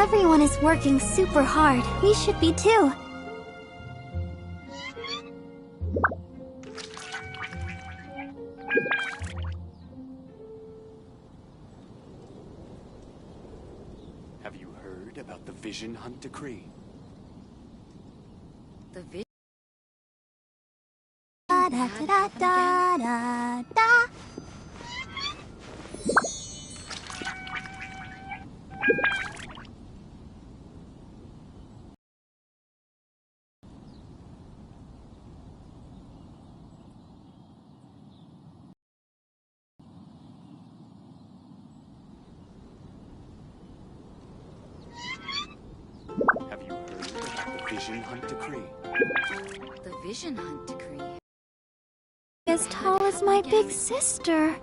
Everyone is working super hard. We should be too. Have you heard about the Vision Hunt Decree? The vision. Da da da da da da. Have you heard about the Vision Hunt Decree? The Vision Hunt Decree. As tall as my big sister.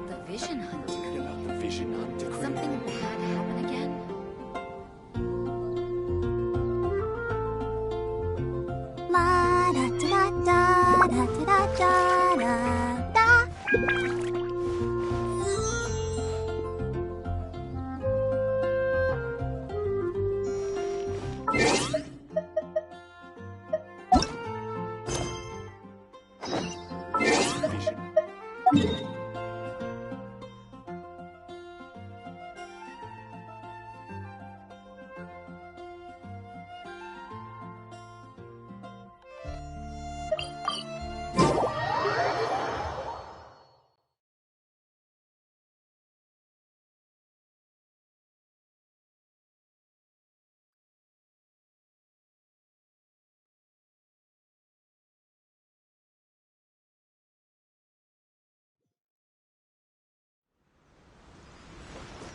The Vision Hunt Decree. Heard about the Vision Hunt Decree? Something bad happen again? La da da da da da da da da. Vision.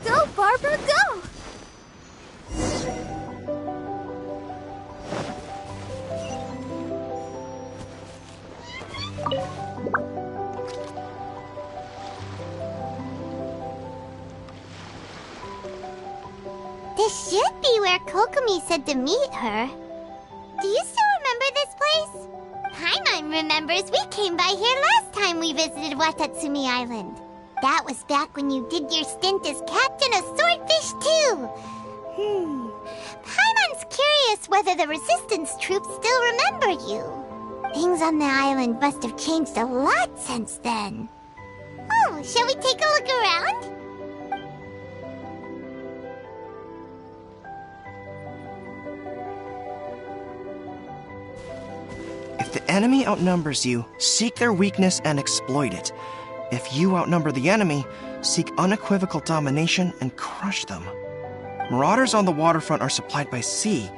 Go, Barbara, go! This should be where Kokomi said to meet her. Do you still remember this place? Paimon remembers we came by here last time we visited Watatsumi Island. That was back when you did your stint as captain of Swordfish too. Paimon's curious whether the Resistance troops still remember you. Things on the island must have changed a lot since then. Oh, shall we take a look around? If the enemy outnumbers you, seek their weakness and exploit it. If you outnumber the enemy, seek unequivocal domination and crush them. Marauders on the waterfront are supplied by sea.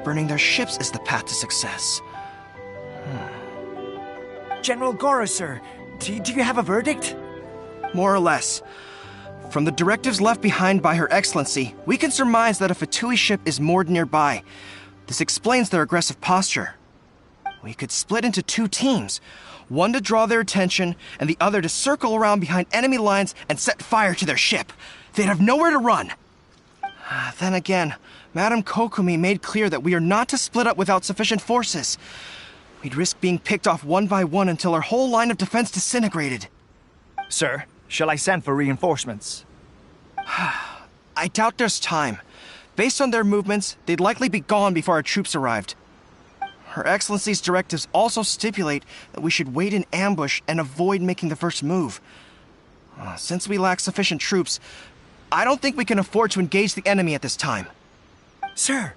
Burning their ships is the path to success. General Goro, sir, do you have a verdict? More or less. From the directives left behind by Her Excellency, we can surmise that a Fatui ship is moored nearby. This explains their aggressive posture. We could split into two teams, one to draw their attention, and the other to circle around behind enemy lines and set fire to their ship. They'd have nowhere to run. Then again, Madame Kokomi made clear that we are not to split up without sufficient forces. We'd risk being picked off one by one until our whole line of defense disintegrated. Sir, shall I send for reinforcements? I doubt there's time. Based on their movements, they'd likely be gone before our troops arrived. Her Excellency's directives also stipulate that we should wait in ambush and avoid making the first move. Since we lack sufficient troops, I don't think we can afford to engage the enemy at this time. Sir,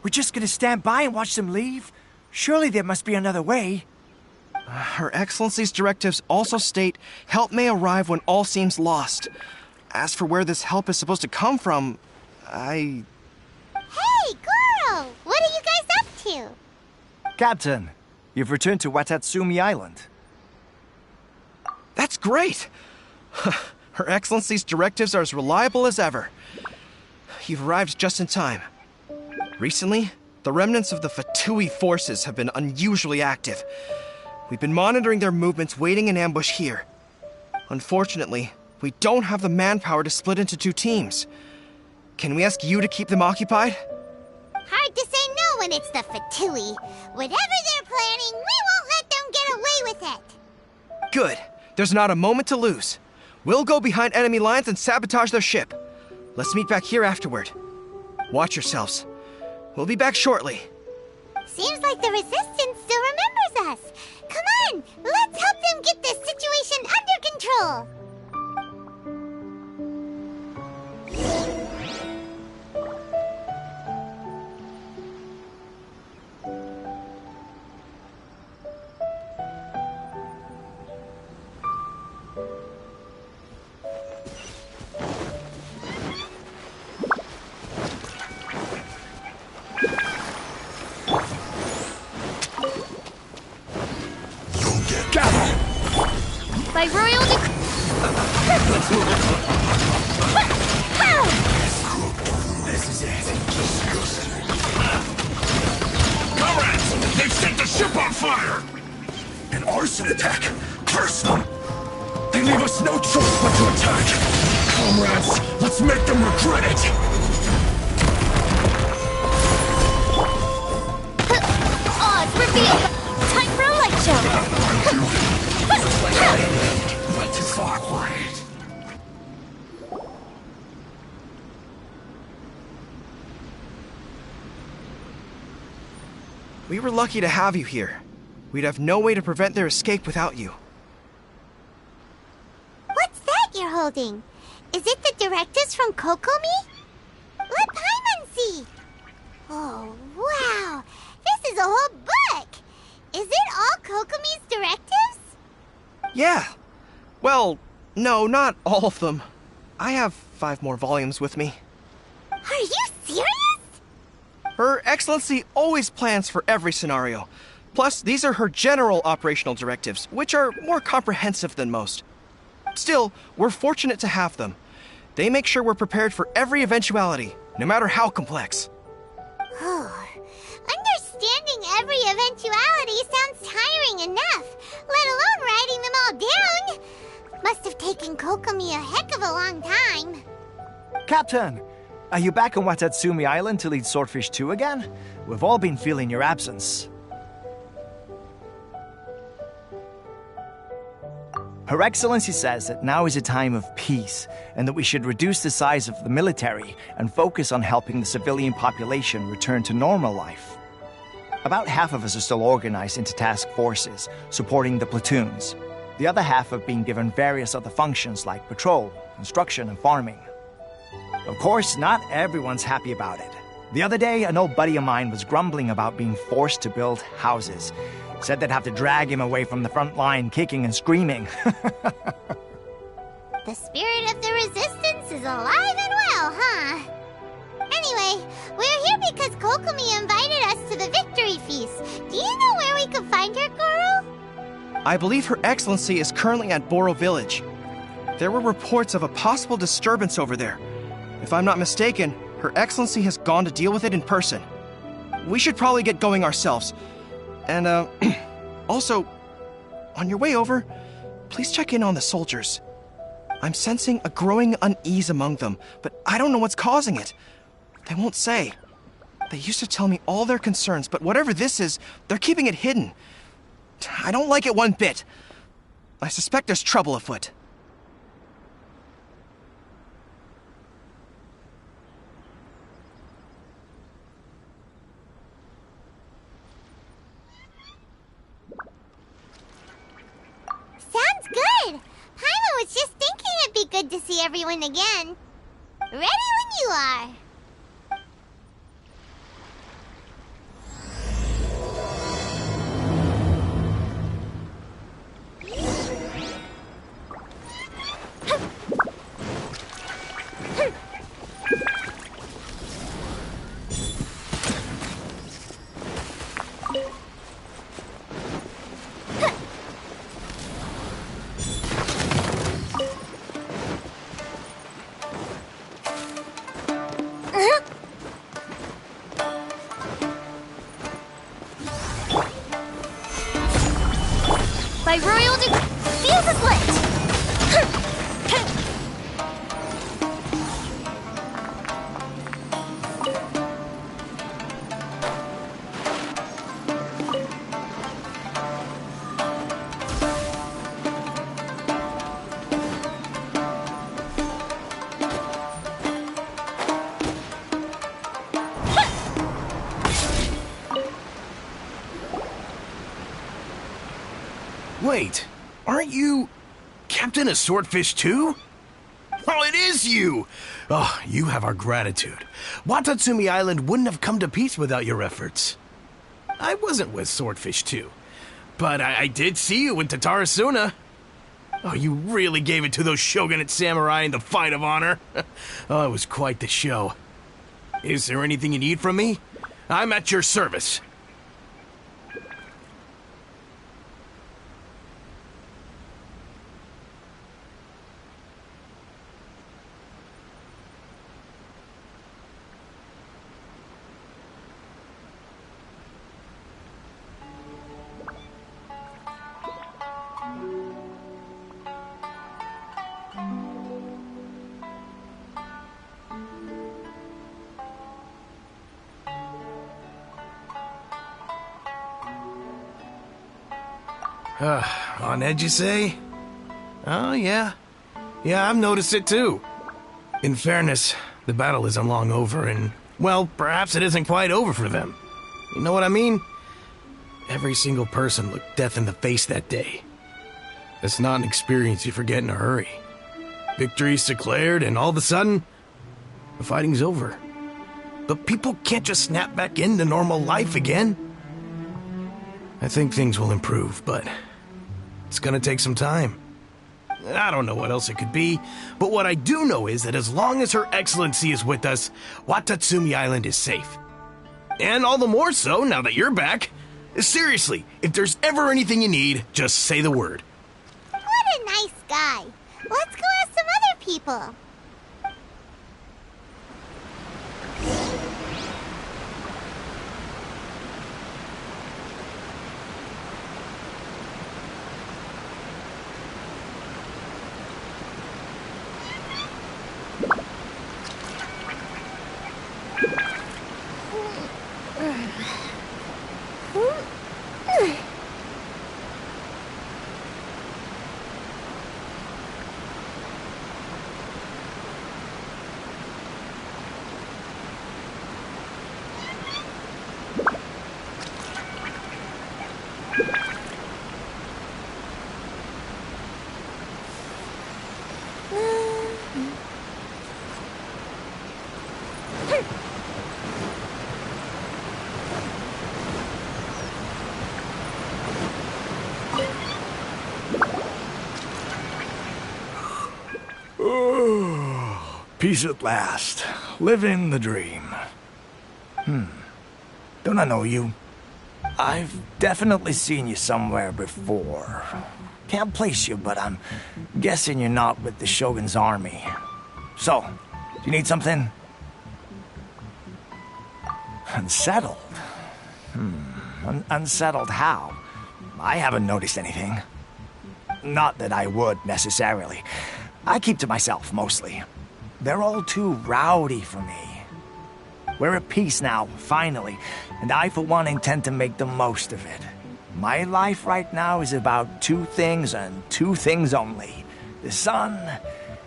we're just gonna stand by and watch them leave? Surely there must be another way. Her Excellency's directives also state help may arrive when all seems lost. As for where this help is supposed to come from, Hey, Goro! What are you guys up to? Captain, you've returned to Watatsumi Island. That's great! Her Excellency's directives are as reliable as ever. You've arrived just in time. Recently, the remnants of the Fatui forces have been unusually active. We've been monitoring their movements, waiting in ambush here. Unfortunately, we don't have the manpower to split into 2 teams. Can we ask you to keep them occupied? Hard to say no when it's the Fatui. Whatever they're planning, we won't let them get away with it. Good. There's not a moment to lose. We'll go behind enemy lines and sabotage their ship. Let's meet back here afterward. Watch yourselves. We'll be back shortly. Seems like the Resistance still remembers us. Come on, let's help them get this situation under control. By royal decree. This is it. Comrades! They've set the ship on fire! An arson attack! Curse them! They leave us no choice but to attack! Comrades, let's make them regret it! Odds revealed. Time for a light show. But too far for it. We were lucky to have you here. We'd have no way to prevent their escape without you. What's that you're holding? Is it the directives from Kokomi? Let Paimon see. Oh, wow. This is a whole book. Is it all Kokomi's directives? Yeah. Well, no, not all of them. I have 5 more volumes with me. Are you serious? Her Excellency always plans for every scenario. Plus, these are her general operational directives, which are more comprehensive than most. Still, we're fortunate to have them. They make sure we're prepared for every eventuality, no matter how complex. Understanding every eventuality sounds tiring enough, let alone writing them all down. Must have taken Kokomi a heck of a long time. Captain, are you back on Watatsumi Island to lead Swordfish 2 again? We've all been feeling your absence. Her Excellency says that now is a time of peace, and that we should reduce the size of the military and focus on helping the civilian population return to normal life. About half of us are still organized into task forces, supporting the platoons. The other half have been given various other functions like patrol, construction, and farming. Of course, not everyone's happy about it. The other day, an old buddy of mine was grumbling about being forced to build houses. Said they'd have to drag him away from the front line, kicking and screaming. The spirit of the Resistance is alive and well, huh? Anyway, we're here because Kokomi invited us to the victory feast. Do you know where we could find her, Goro? I believe Her Excellency is currently at Boro Village. There were reports of a possible disturbance over there. If I'm not mistaken, Her Excellency has gone to deal with it in person. We should probably get going ourselves. And, also, on your way over, please check in on the soldiers. I'm sensing a growing unease among them, but I don't know what's causing it. They won't say. They used to tell me all their concerns, but whatever this is, they're keeping it hidden. I don't like it one bit. I suspect there's trouble afoot. Sounds good. Paimon was just thinking it'd be good to see everyone again. Ready when you are. By royal decree. Fuse is lit. Wait, aren't you Captain of Swordfish too? Oh, it is you! Oh, you have our gratitude. Watatsumi Island wouldn't have come to peace without your efforts. I wasn't with Swordfish 2, but I did see you in Tatarasuna. Oh, you really gave it to those shogunate samurai in the fight of honor. Oh, it was quite the show. Is there anything you need from me? I'm at your service. On edge, you say? Oh, yeah. Yeah, I've noticed it too. In fairness, the battle isn't long over, and, well, perhaps it isn't quite over for them. You know what I mean? Every single person looked death in the face that day. It's not an experience you forget in a hurry. Victory's declared, and all of a sudden, the fighting's over. But people can't just snap back into normal life again. I think things will improve, but it's gonna take some time. I don't know what else it could be, but what I do know is that as long as Her Excellency is with us, Watatsumi Island is safe. And all the more so now that you're back. Seriously, if there's ever anything you need, just say the word. What a nice guy. Let's go ask some other people. Peace at last. Living the dream. Don't I know you? I've definitely seen you somewhere before. Can't place you, but I'm guessing you're not with the Shogun's army. So, do you need something? Unsettled? Unsettled how? I haven't noticed anything. Not that I would, necessarily. I keep to myself, mostly. They're all too rowdy for me. We're at peace now, finally, and I, for one, intend to make the most of it. My life right now is about two things and two things only. The sun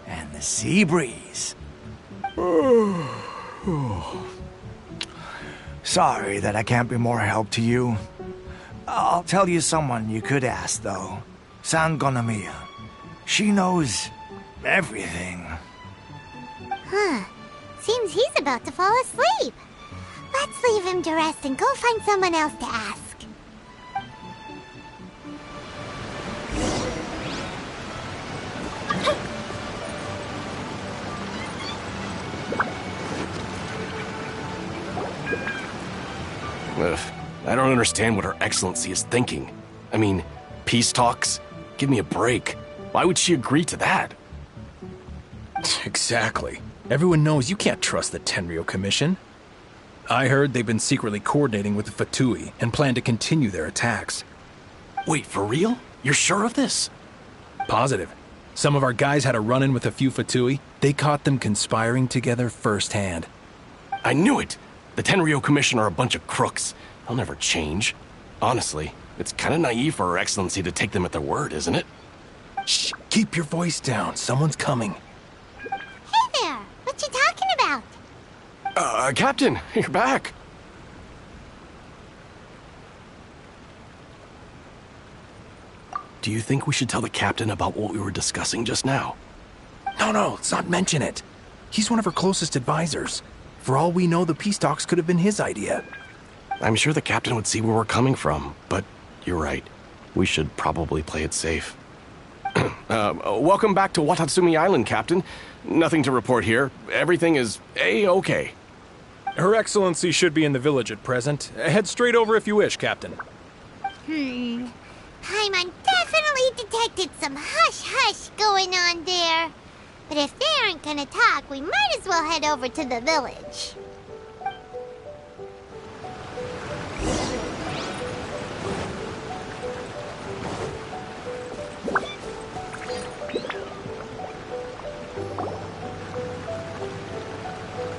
and the sea breeze. Sorry that I can't be more help to you. I'll tell you someone you could ask, though. Sangonomiya. She knows everything. Huh. Seems he's about to fall asleep. Let's leave him to rest and go find someone else to ask. Ugh, I don't understand what Her Excellency is thinking. I mean, peace talks? Give me a break. Why would she agree to that? Exactly. Everyone knows you can't trust the Tenryo Commission. I heard they've been secretly coordinating with the Fatui and plan to continue their attacks. Wait, for real? You're sure of this? Positive. Some of our guys had a run-in with a few Fatui. They caught them conspiring together firsthand. I knew it! The Tenryo Commission are a bunch of crooks. They'll never change. Honestly, it's kind of naive for Her Excellency to take them at their word, isn't it? Shh, keep your voice down. Someone's coming. Hey there! What you talking about? Captain, you're back. Do you think we should tell the captain about what we were discussing just now? No, let's not mention it. He's one of her closest advisors. For all we know, the peace talks could have been his idea. I'm sure the captain would see where we're coming from, but you're right. We should probably play it safe. Welcome back to Watatsumi Island, Captain. Nothing to report here. Everything is A-okay. Her Excellency should be in the village at present. Head straight over if you wish, Captain. Paimon definitely detected some hush-hush going on there. But if they aren't gonna talk, we might as well head over to the village.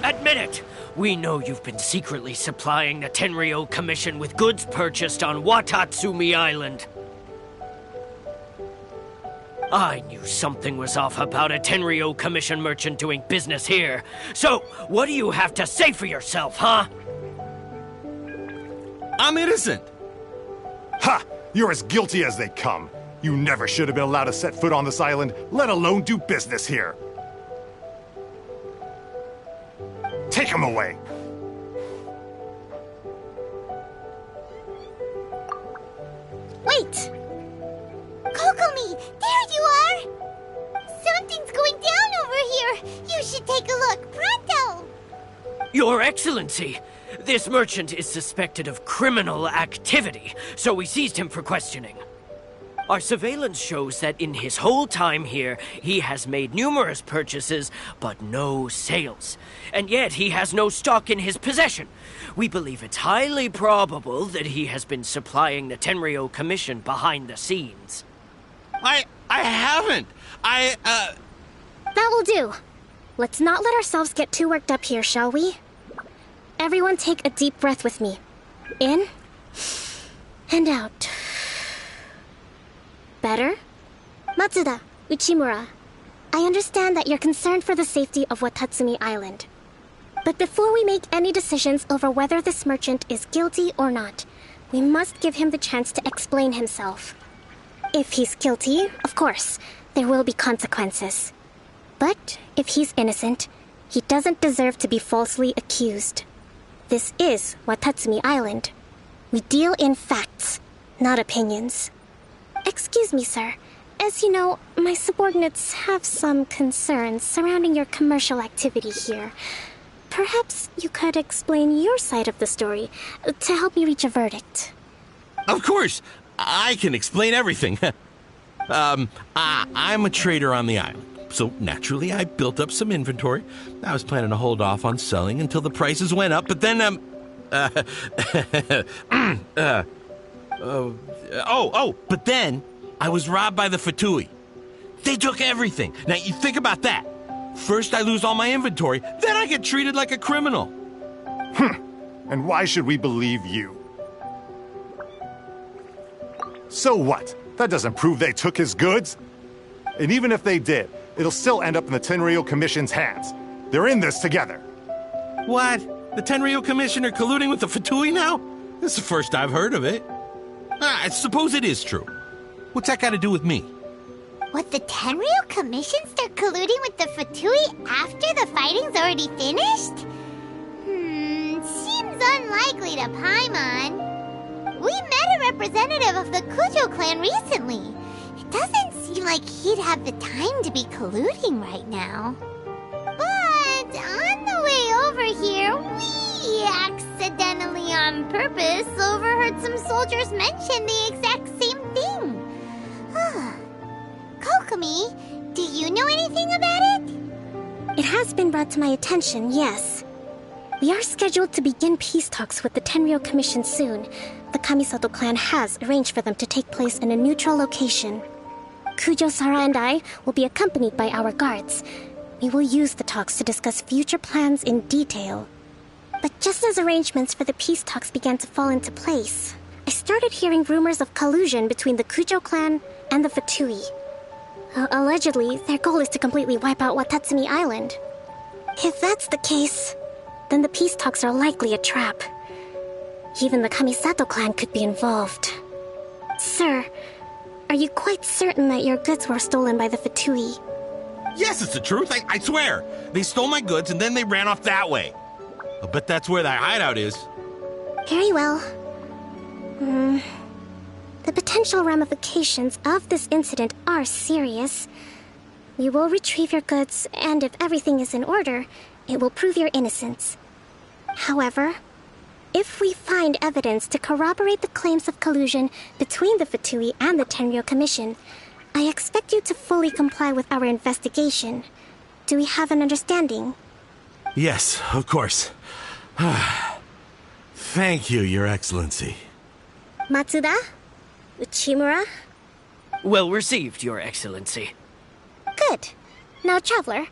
Admit it! We know you've been secretly supplying the Tenryo Commission with goods purchased on Watatsumi Island. I knew something was off about a Tenryo Commission merchant doing business here. So, what do you have to say for yourself, huh? I'm innocent! Ha! You're as guilty as they come. You never should have been allowed to set foot on this island, let alone do business here. Take him away. Wait! Kokomi, there you are! Something's going down over here! You should take a look, pronto! Your Excellency, this merchant is suspected of criminal activity, so we seized him for questioning. Our surveillance shows that in his whole time here, he has made numerous purchases, but no sales. And yet he has no stock in his possession. We believe it's highly probable that he has been supplying the Tenryo Commission behind the scenes. I haven't! That will do. Let's not let ourselves get too worked up here, shall we? Everyone take a deep breath with me. In and out. Better? Matsuda, Uchimura, I understand that you're concerned for the safety of Watatsumi Island. But before we make any decisions over whether this merchant is guilty or not, we must give him the chance to explain himself. If he's guilty, of course, there will be consequences. But if he's innocent, he doesn't deserve to be falsely accused. This is Watatsumi Island. We deal in facts, not opinions. Excuse me, sir. As you know, my subordinates have some concerns surrounding your commercial activity here. Perhaps you could explain your side of the story to help me reach a verdict. Of course! I can explain everything. I'm a trader on the island, so naturally I built up some inventory. I was planning to hold off on selling until the prices went up, but then, but then I was robbed by the Fatui. They took everything. Now, you think about that. First I lose all my inventory, then I get treated like a criminal. And why should we believe you? So what? That doesn't prove they took his goods. And even if they did, it'll still end up in the Tenryo Commission's hands. They're in this together. What? The Tenryo Commission are colluding with the Fatui now? This is the first I've heard of it. I suppose it is true. What's that got to do with me? What, the Tenryo Commission start colluding with the Fatui after the fighting's already finished? Seems unlikely to Paimon. We met a representative of the Kujo clan recently. It doesn't seem like he'd have the time to be colluding right now. But on the way over here, we accidentally on purpose overheard some soldiers mention the exact same thing. Kokomi, do you know anything about it? It has been brought to my attention, yes. We are scheduled to begin peace talks with the Tenryo Commission soon. The Kamisato clan has arranged for them to take place in a neutral location. Kujo, Sara, and I will be accompanied by our guards. We will use the talks to discuss future plans in detail. But just as arrangements for the peace talks began to fall into place, I started hearing rumors of collusion between the Kujo clan and the Fatui. Allegedly, their goal is to completely wipe out Watatsumi Island. If that's the case, then the peace talks are likely a trap. Even the Kamisato clan could be involved. Sir, are you quite certain that your goods were stolen by the Fatui? Yes, it's the truth. I swear. They stole my goods and then they ran off that way. I'll bet that's where their hideout is. Very well. The potential ramifications of this incident are serious. We will retrieve your goods, and if everything is in order, it will prove your innocence. However, if we find evidence to corroborate the claims of collusion between the Fatui and the Tenryo Commission, I expect you to fully comply with our investigation. Do we have an understanding? Yes, of course. Thank you, Your Excellency. Matsuda? Uchimura? Well received, Your Excellency. Good. Now, Traveler,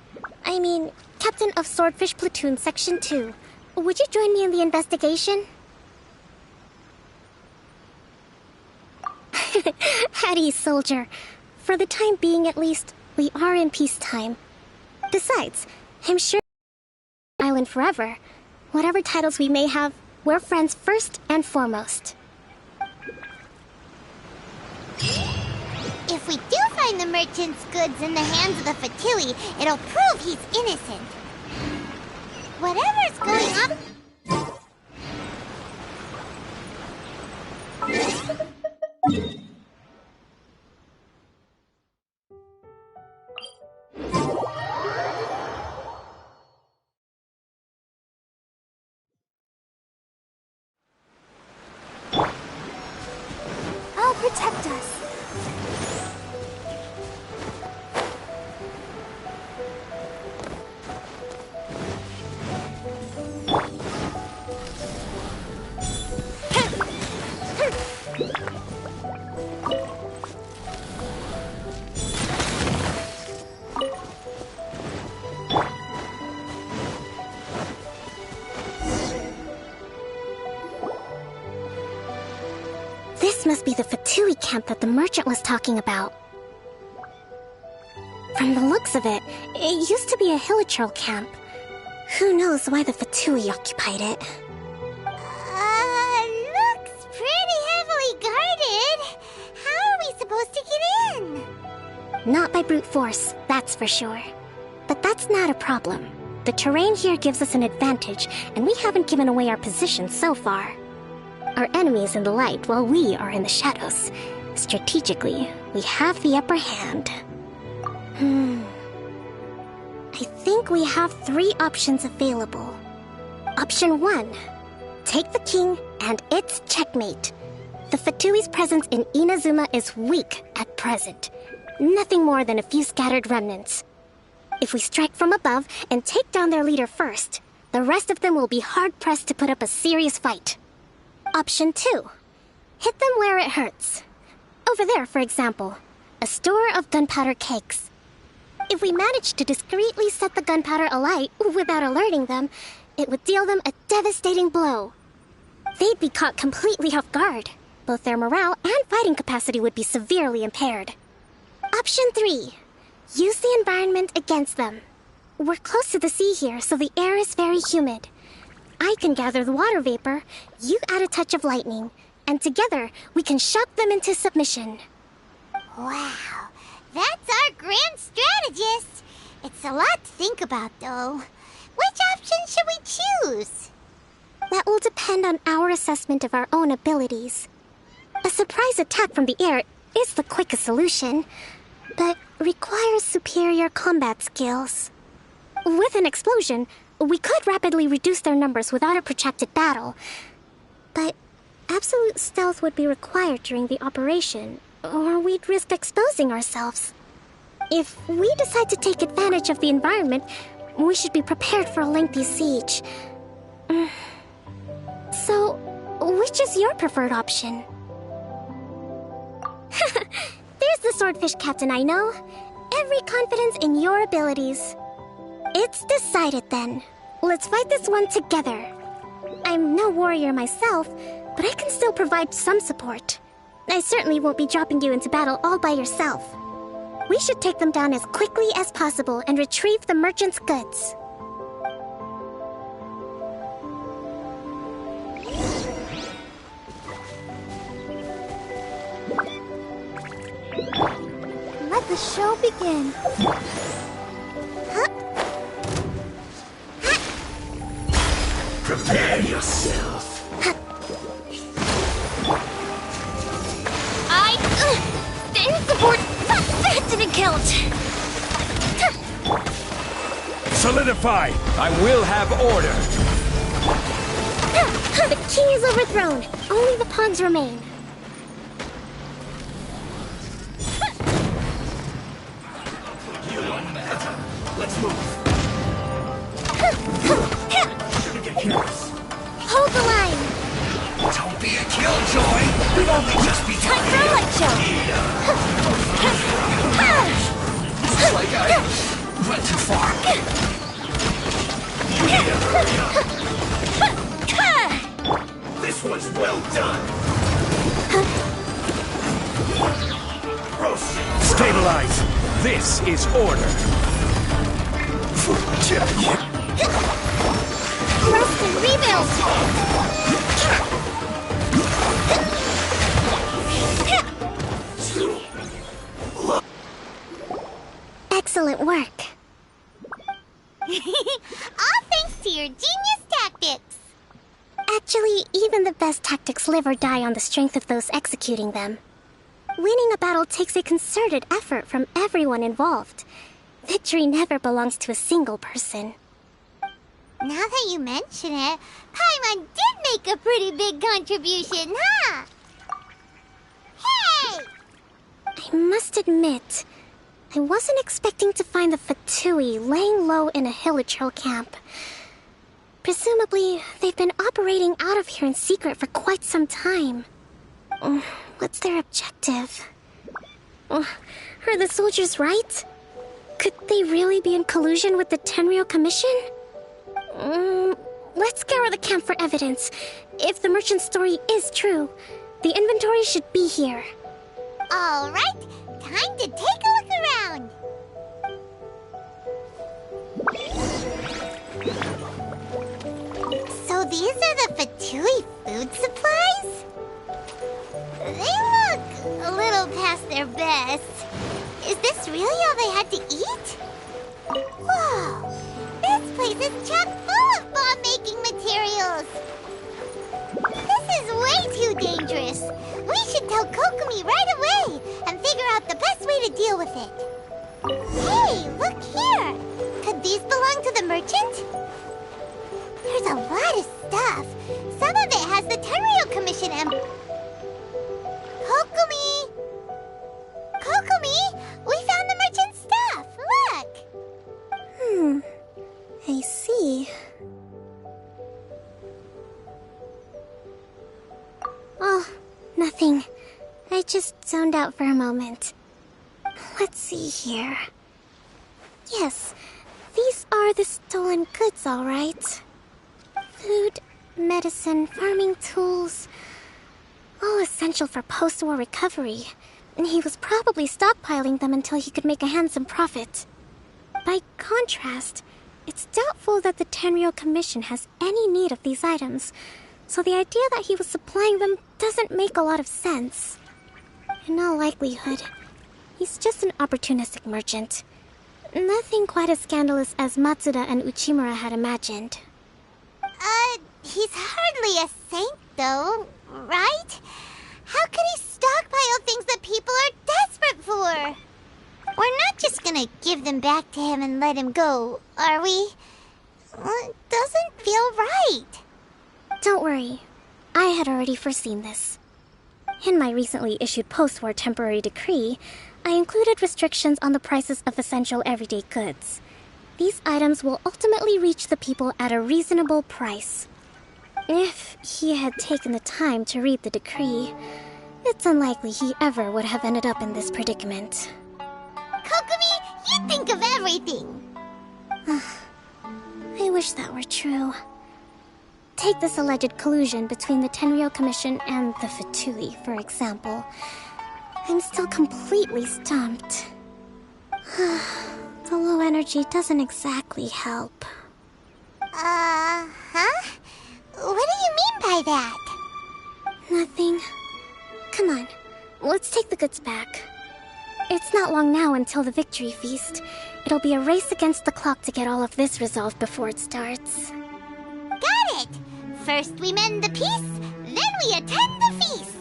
Captain of Swordfish Platoon Section 2, would you join me in the investigation? At ease, soldier. For the time being, at least, we are in peacetime. Besides, I'm sure island forever. Whatever titles we may have, we're friends first and foremost. If we do find the merchant's goods in the hands of the Fatui, it'll prove he's innocent. Whatever's going on... I'll protect us. This must be the Fatui camp that the merchant was talking about. From the looks of it, it used to be a Hilichurl camp. Who knows why the Fatui occupied it? Looks pretty heavily guarded. How are we supposed to get in? Not by brute force, that's for sure. But that's not a problem. The terrain here gives us an advantage, and we haven't given away our position so far. Our enemy is in the light while we are in the shadows. Strategically, we have the upper hand. I think we have 3 options available. Option 1. Take the king, and it's checkmate. The Fatui's presence in Inazuma is weak at present. Nothing more than a few scattered remnants. If we strike from above and take down their leader first, the rest of them will be hard-pressed to put up a serious fight. Option 2. Hit them where it hurts. Over there, for example, a store of gunpowder cakes. If we manage to discreetly set the gunpowder alight without alerting them, it would deal them a devastating blow. They'd be caught completely off guard. Both their morale and fighting capacity would be severely impaired. Option 3. Use the environment against them. We're close to the sea here, so the air is very humid. I can gather the water vapor, you add a touch of lightning, and together we can shock them into submission. Wow, that's our grand strategist. It's a lot to think about, though. Which option should we choose? That will depend on our assessment of our own abilities. A surprise attack from the air is the quickest solution, but requires superior combat skills. With an explosion, we could rapidly reduce their numbers without a protracted battle. But absolute stealth would be required during the operation, or we'd risk exposing ourselves. If we decide to take advantage of the environment, we should be prepared for a lengthy siege. So, which is your preferred option? There's the swordfish captain I know. Every confidence in your abilities. It's decided then. Let's fight this one together. I'm no warrior myself, but I can still provide some support. I certainly won't be dropping you into battle all by yourself. We should take them down as quickly as possible and retrieve the merchant's goods. Let the show begin. Prepare yourself. Didn't support. That didn't count. Solidify. I will have order. The king is overthrown. Only the pawns remain. You don't matter. Let's move. Shouldn't get careless. Hold the line. Don't be a killjoy. We've only just begun. Time for a light show. It's like I went too far. This was well done. Stabilize. This is order. Rest and rebuild. Excellent work. All thanks to your genius tactics. Actually, even the best tactics live or die on the strength of those executing them. Winning a battle takes a concerted effort from everyone involved. Victory never belongs to a single person. Now that you mention it, Paimon did make a pretty big contribution, huh? Hey! I must admit, I wasn't expecting to find the Fatui laying low in a Hilichurl camp. Presumably, they've been operating out of here in secret for quite some time. What's their objective? Are the soldiers right? Could they really be in collusion with the Tenryou Commission? Let's scour the camp for evidence. If the merchant's story is true, the inventory should be here. All right, time to take a look around. So these are the Fatui food supplies? They look a little past their best. Is this really all they had to eat? Whoa, this place is chock full of bomb-making materials. This is way too dangerous. We should tell Kokomi right away and figure out the best way to deal with it. Hey, look here. Could these belong to the merchant? There's a lot of stuff. Some of it has the Tenryou Commission Kokomi! Kokomi! We found the merchant's stuff! Look! I see. Oh, nothing. I just zoned out for a moment. Let's see here. Yes, these are the stolen goods, all right. Food, medicine, farming tools. All essential for post-war recovery. And he was probably stockpiling them until he could make a handsome profit. By contrast, it's doubtful that the Tenryou Commission has any need of these items, so the idea that he was supplying them doesn't make a lot of sense. In all likelihood, he's just an opportunistic merchant. Nothing quite as scandalous as Matsuda and Uchimura had imagined. He's hardly a saint, though, right? How could he stockpile things that people are desperate for? We're not just gonna give them back to him and let him go, are we? It doesn't feel right. Don't worry. I had already foreseen this. In my recently issued post-war temporary decree, I included restrictions on the prices of essential everyday goods. These items will ultimately reach the people at a reasonable price. If he had taken the time to read the decree, It's unlikely he ever would have ended up in this predicament. Kokomi, you think of everything! I wish that were true. Take this alleged collusion between the Tenryou Commission and the Fatui, for example. I'm still completely stumped. The low energy doesn't exactly help. Huh? What do you mean by that? Nothing. Come on, let's take the goods back. It's not long now until the victory feast. It'll be a race against the clock to get all of this resolved before it starts. Got it! First we mend the peace, then we attend the feast!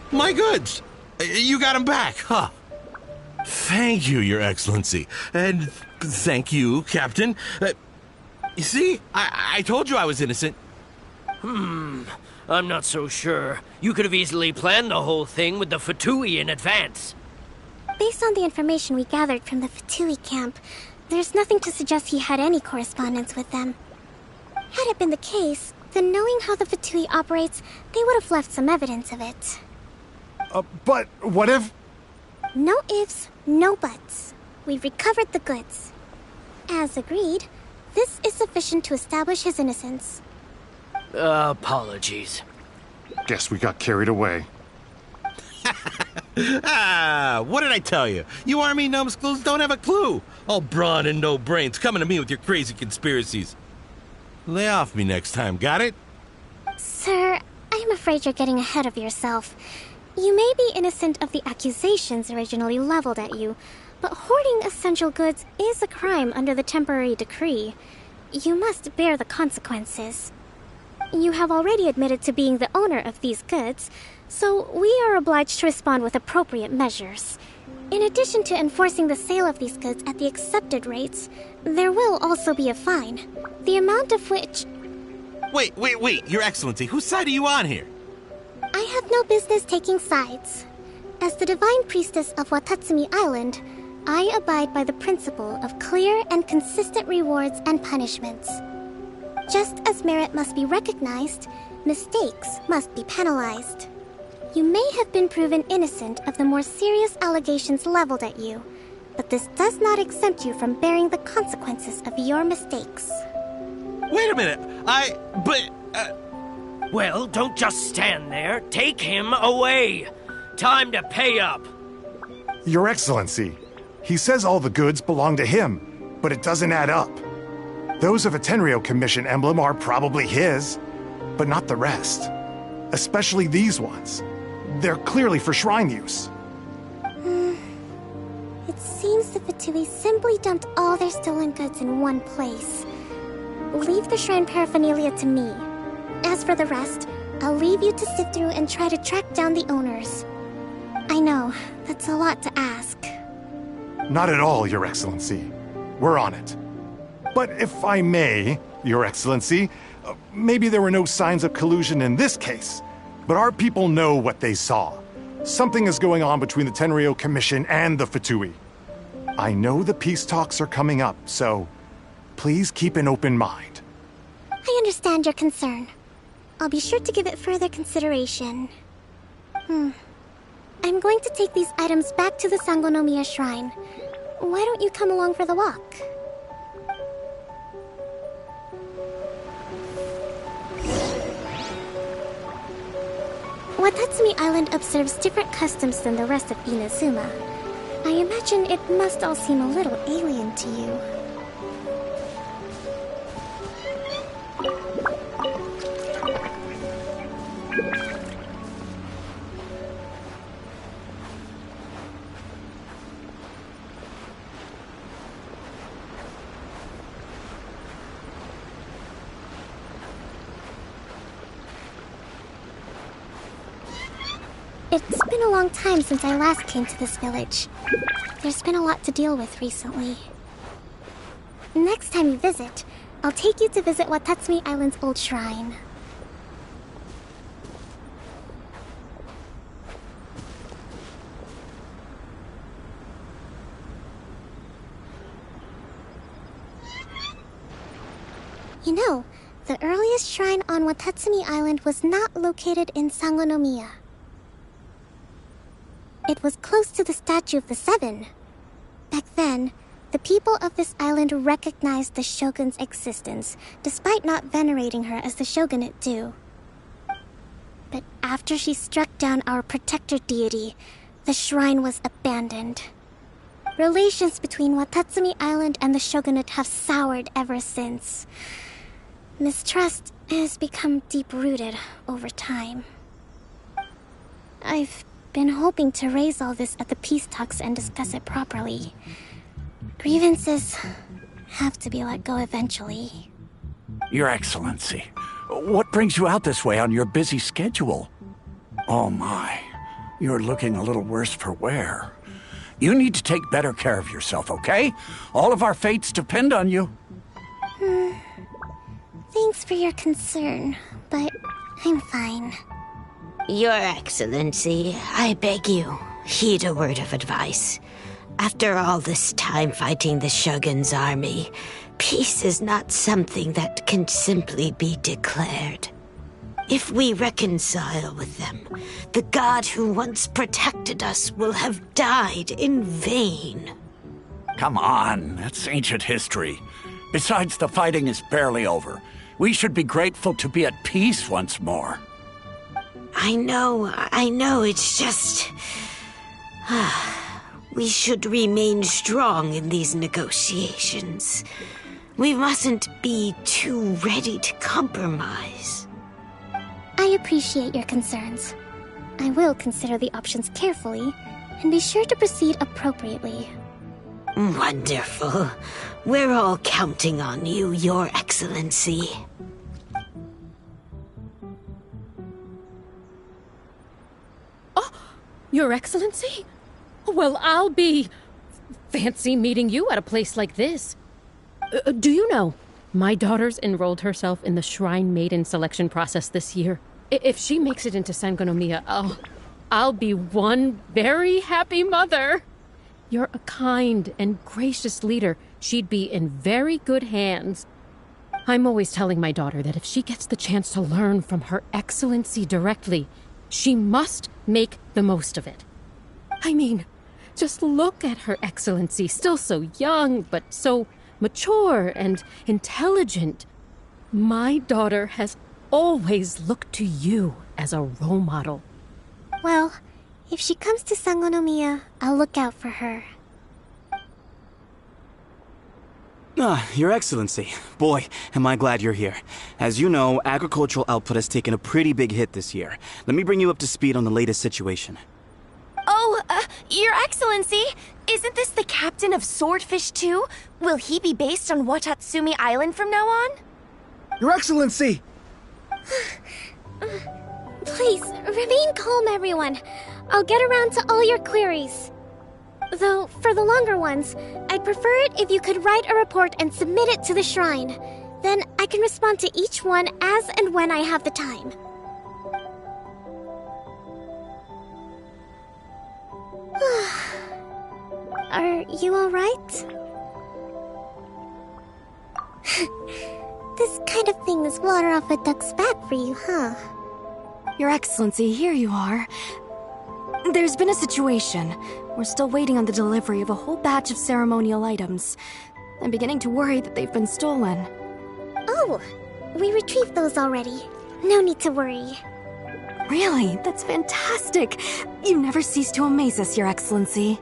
My goods! You got them back, huh? Thank you, Your Excellency. And thank you, Captain. You see, I told you I was innocent. I'm not so sure. You could have easily planned the whole thing with the Fatui in advance. Based on the information we gathered from the Fatui camp, there's nothing to suggest he had any correspondence with them. Had it been the case, then knowing how the Fatui operates, they would have left some evidence of it. But what if... No ifs, no buts. We've recovered the goods. As agreed, this is sufficient to establish his innocence. Apologies. Guess we got carried away. What did I tell you? You army numbskulls don't have a clue. All brawn and no brains coming to me with your crazy conspiracies. Lay off me next time, got it? Sir, I'm afraid you're getting ahead of yourself. You may be innocent of the accusations originally leveled at you, but hoarding essential goods is a crime under the temporary decree. You must bear the consequences. You have already admitted to being the owner of these goods, so we are obliged to respond with appropriate measures. In addition to enforcing the sale of these goods at the accepted rates, there will also be a fine, the amount of which... Wait, Your Excellency, whose side are you on here? I have no business taking sides. As the Divine Priestess of Watatsumi Island, I abide by the principle of clear and consistent rewards and punishments. Just as merit must be recognized, mistakes must be penalized. You may have been proven innocent of the more serious allegations leveled at you, but this does not exempt you from bearing the consequences of your mistakes. Wait a minute, Well, don't just stand there. Take him away. Time to pay up. Your Excellency, he says all the goods belong to him, but it doesn't add up. Those of a Tenryo Commission emblem are probably his, but not the rest. Especially these ones. They're clearly for shrine use. It seems the Fatui simply dumped all their stolen goods in one place. Leave the shrine paraphernalia to me. As for the rest, I'll leave you to sift through and try to track down the owners. I know, that's a lot to ask. Not at all, Your Excellency. We're on it. But if I may, Your Excellency, maybe there were no signs of collusion in this case, but our people know what they saw. Something is going on between the Tenryo Commission and the Fatui. I know the peace talks are coming up, so please keep an open mind. I understand your concern. I'll be sure to give it further consideration. I'm going to take these items back to the Sangonomiya Shrine. Why don't you come along for the walk? Watatsumi Island observes different customs than the rest of Inazuma. I imagine it must all seem a little alien to you. It's been a long time since I last came to this village. There's been a lot to deal with recently. Next time you visit, I'll take you to visit Watatsumi Island's old shrine. You know, the earliest shrine on Watatsumi Island was not located in Sangonomiya. It was close to the Statue of the Seven. Back then, the the people of this island recognized the Shogun's existence, despite not venerating her as the Shogunate do. But after she struck down our protector deity, the shrine was abandoned. Relations between Watatsumi Island and the Shogunate have soured ever since. Mistrust has become deep-rooted over time. I've been hoping to raise all this at the peace talks and discuss it properly. Grievances have to be let go eventually. Your Excellency, what brings you out this way on your busy schedule? Oh my, you're looking a little worse for wear. You need to take better care of yourself, okay? All of our fates depend on you. Thanks for your concern, but I'm fine. Your Excellency, I beg you, heed a word of advice. After all this time fighting the Shogun's army, peace is not something that can simply be declared. If we reconcile with them, the god who once protected us will have died in vain. Come on, that's ancient history. Besides, the fighting is barely over. We should be grateful to be at peace once more. I know, it's just... We should remain strong in these negotiations. We mustn't be too ready to compromise. I appreciate your concerns. I will consider the options carefully, and be sure to proceed appropriately. Wonderful. We're all counting on you, Your Excellency. Your Excellency? Well, I'll be... fancy meeting you at a place like this. Do you know, my daughter's enrolled herself in the Shrine Maiden selection process this year. If she makes it into Sangonomiya, I'll be one very happy mother. You're a kind and gracious leader. She'd be in very good hands. I'm always telling my daughter that if she gets the chance to learn from Her Excellency directly, she must make the most of it. I mean, just look at Her Excellency, still so young, but so mature and intelligent. My daughter has always looked to you as a role model. Well, if she comes to Sangonomiya, I'll look out for her. Your Excellency. Boy, am I glad you're here. As you know, agricultural output has taken a pretty big hit this year. Let me bring you up to speed on the latest situation. Oh, Your Excellency, isn't this the captain of Swordfish 2? Will he be based on Watatsumi Island from now on? Your Excellency! Please, remain calm, everyone. I'll get around to all your queries. Though, for the longer ones, I'd prefer it if you could write a report and submit it to the shrine. Then I can respond to each one as and when I have the time. Are you alright? This kind of thing is water off a duck's back for you, huh? Your Excellency, here you are. There's been a situation. We're still waiting on the delivery of a whole batch of ceremonial items. I'm beginning to worry that they've been stolen. Oh, we retrieved those already. No need to worry. Really? That's fantastic. You never cease to amaze us, Your Excellency.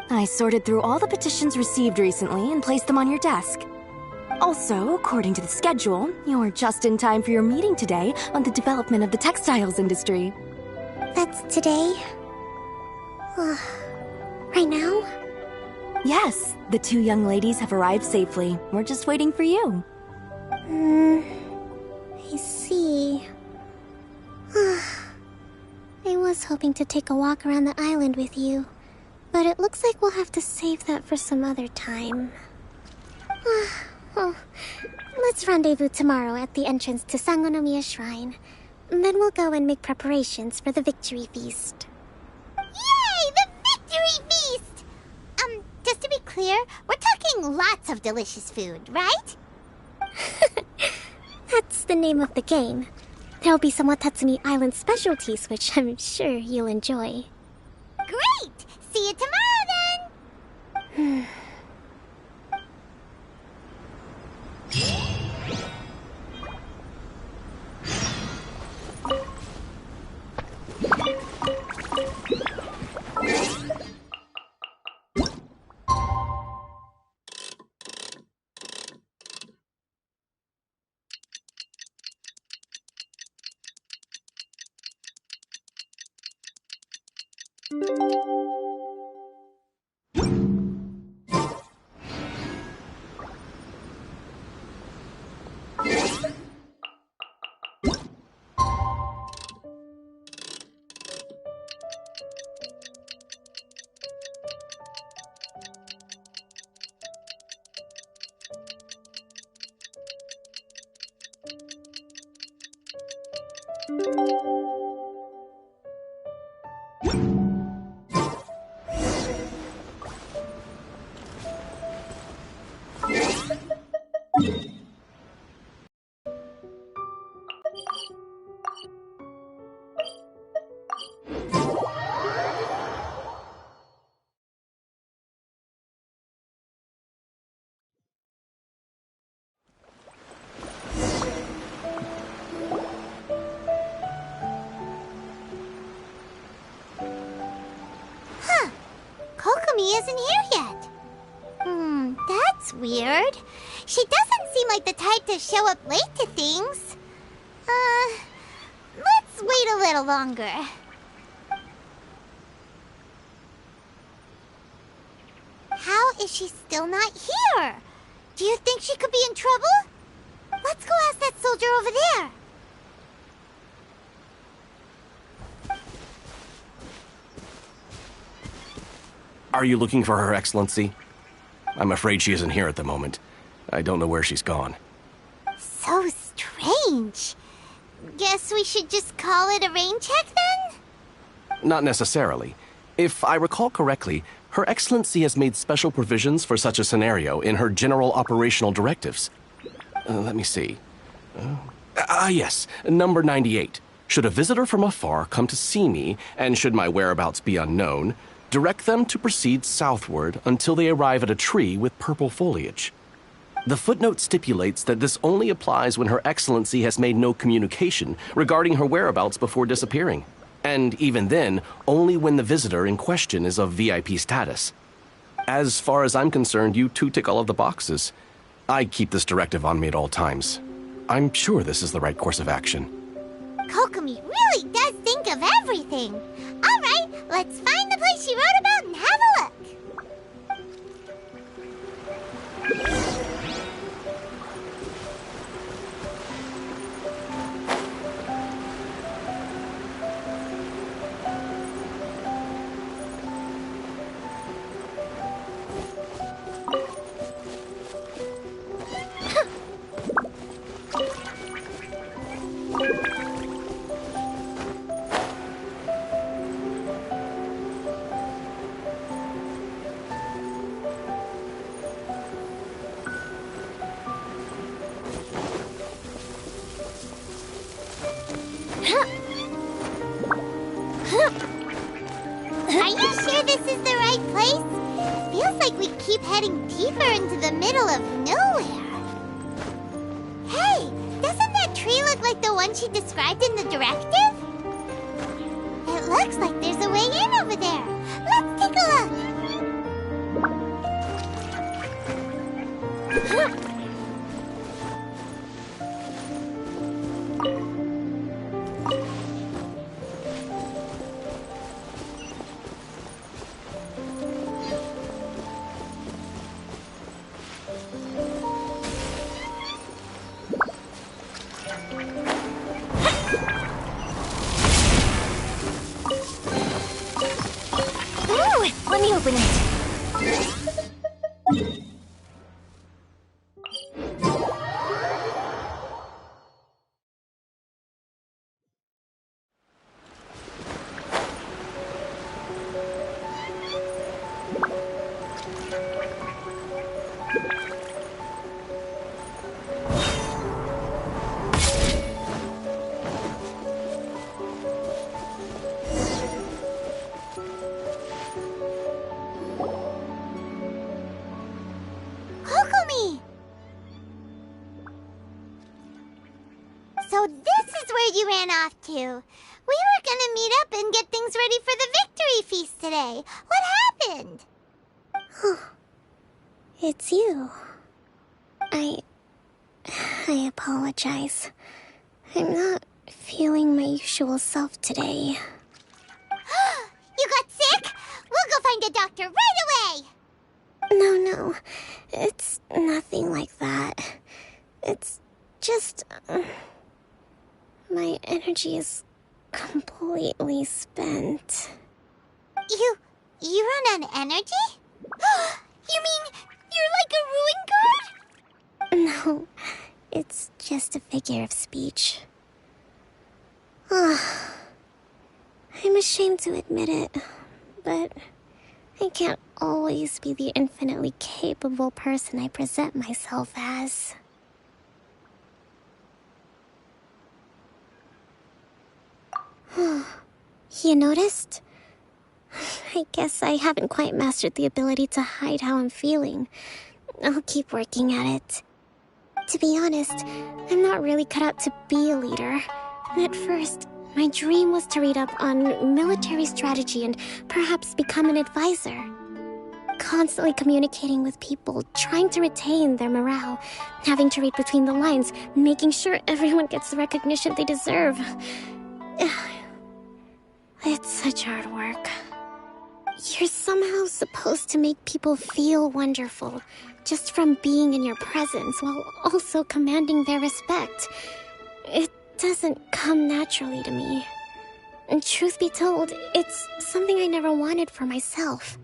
I sorted through all the petitions received recently and placed them on your desk. Also, according to the schedule, you're just in time for your meeting today on the development of the textiles industry. That's today? Right now? Yes, the two young ladies have arrived safely. We're just waiting for you. I see. I was hoping to take a walk around the island with you, but it looks like we'll have to save that for some other time. Well, let's rendezvous tomorrow at the entrance to Sangonomiya Shrine. Then we'll go and make preparations for the victory feast. Yay! The victory feast! Just to be clear, we're talking lots of delicious food, right? That's the name of the game. There'll be some Watatsumi Island specialties, which I'm sure you'll enjoy. Great! See you tomorrow, then! Huh. Kokomi isn't here yet. That's weird. She doesn't seem like the type to show up late to things. Let's wait a little longer. How is she still not here? Do you think she could be in trouble? Let's go ask that soldier over there. Are you looking for Her Excellency? I'm afraid she isn't here at the moment. I don't know where she's gone. So strange. Guess we should just call it a rain check then? Not necessarily. If I recall correctly, Her Excellency has made special provisions for such a scenario in her general operational directives. Let me see. Yes, number 98. Should a visitor from afar come to see me, and should my whereabouts be unknown, direct them to proceed southward until they arrive at a tree with purple foliage. The footnote stipulates that this only applies when Her Excellency has made no communication regarding her whereabouts before disappearing. And even then, only when the visitor in question is of VIP status. As far as I'm concerned, you two tick all of the boxes. I keep this directive on me at all times. I'm sure this is the right course of action. Kokomi really does think of everything. All right, let's find the place she wrote about and have a look. Are you sure this is the right place? Feels like we keep heading deeper into the middle of nowhere. Hey, doesn't that tree look like the one she described in the directive? It looks like there's a way in over there. Let's take a look. Let me open it. Kokomi! So this is where you ran off to. We were gonna meet up and get things ready for the victory feast today. What happened? It's you. I apologize. I'm not feeling my usual self today. You got find a doctor right away! No. It's nothing like that. It's just... my energy is completely spent. You run on energy? You mean you're like a ruin god? No, it's just a figure of speech. I'm ashamed to admit it, but I can't always be the infinitely capable person I present myself as. You noticed? I guess I haven't quite mastered the ability to hide how I'm feeling. I'll keep working at it. To be honest, I'm not really cut out to be a leader. At first, my dream was to read up on military strategy and perhaps become an advisor. Constantly communicating with people, trying to retain their morale, having to read between the lines, making sure everyone gets the recognition they deserve. It's such hard work. You're somehow supposed to make people feel wonderful, just from being in your presence, while also commanding their respect. It doesn't come naturally to me. And truth be told, it's something I never wanted for myself.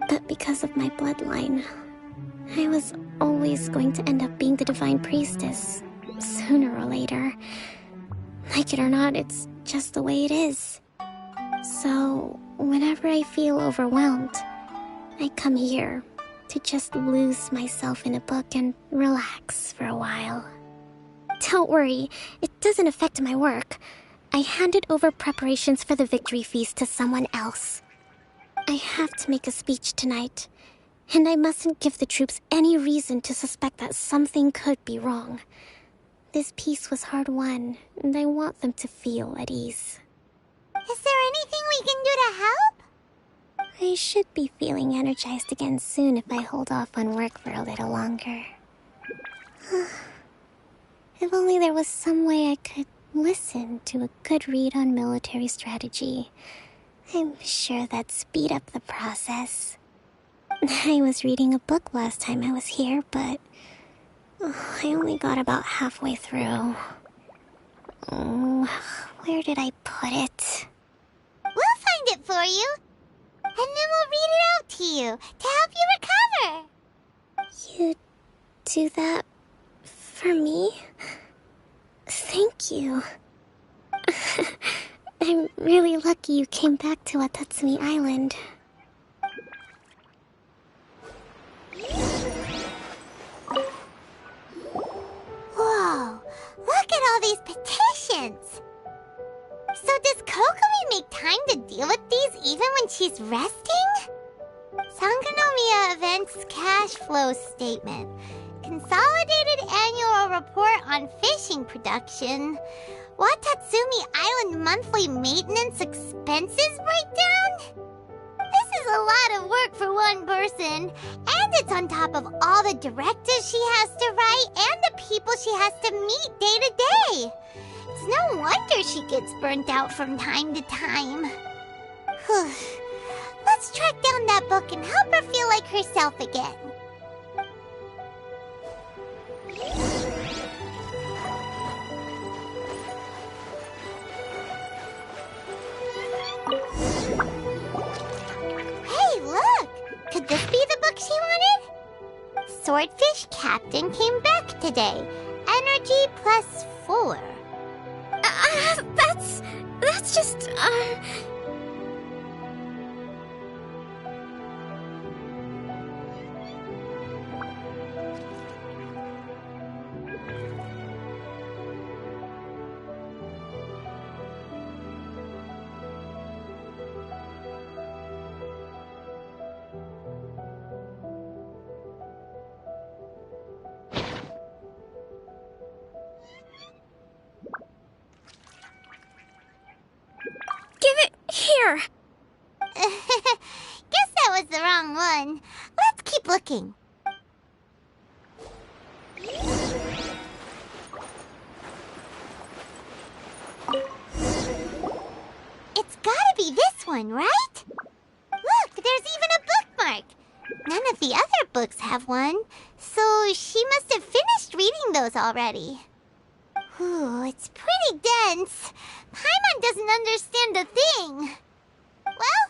But because of my bloodline, I was always going to end up being the divine priestess, sooner or later. Like it or not, it's just the way it is. So, whenever I feel overwhelmed, I come here to just lose myself in a book and relax for a while. Don't worry, it doesn't affect my work. I handed over preparations for the victory feast to someone else. I have to make a speech tonight, and I mustn't give the troops any reason to suspect that something could be wrong. This peace was hard won, and I want them to feel at ease. Is there anything we can do to help? I should be feeling energized again soon if I hold off on work for a little longer. If only there was some way I could listen to a good read on military strategy. I'm sure that'd speed up the process. I was reading a book last time I was here, but I only got about halfway through. Where did I put it? We'll find it for you. And then we'll read it out to you to help you recover. You do that for me? Thank you. I'm really lucky you came back to Watatsumi Island. Whoa, look at all these petitions. So does Kokomi make time to deal with these even when she's resting? Sangonomiya Events Cash Flow Statement. Consolidated Annual Report on Fishing Production. Watatsumi Island Monthly Maintenance Expenses Breakdown? This is a lot of work for one person, and it's on top of all the directives she has to write and the people she has to meet day to day. It's no wonder she gets burnt out from time to time. Let's track down that book and help her feel like herself again. Hey, look! Could this be the book she wanted? Swordfish Captain came back today. Energy +4. That's just, Give it here! Guess that was the wrong one. Let's keep looking. It's gotta be this one, right? Look, there's even books have one, so she must have finished reading those already. Ooh, it's pretty dense. Paimon doesn't understand a thing. Well,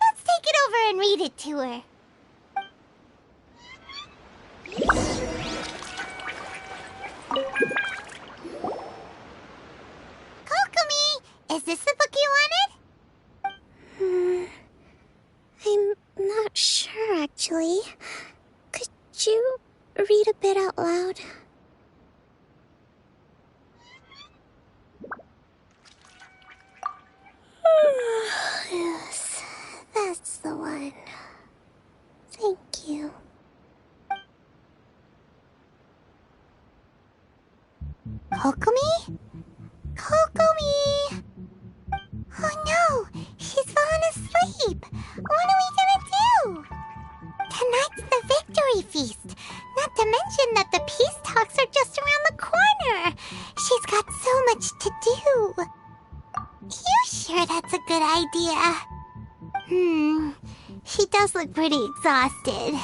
let's take it over and read it to her. Kokomi, is this the book you wanted? I'm not sure, actually. Could you read a bit out loud? Yes, that's the one. Thank you. Kokomi? Kokomi! Oh no, she's fallen asleep. What are we gonna do? Tonight's the victory feast. Not to mention that the peace talks are just around the corner. She's got so much to do. You sure that's a good idea? She does look pretty exhausted.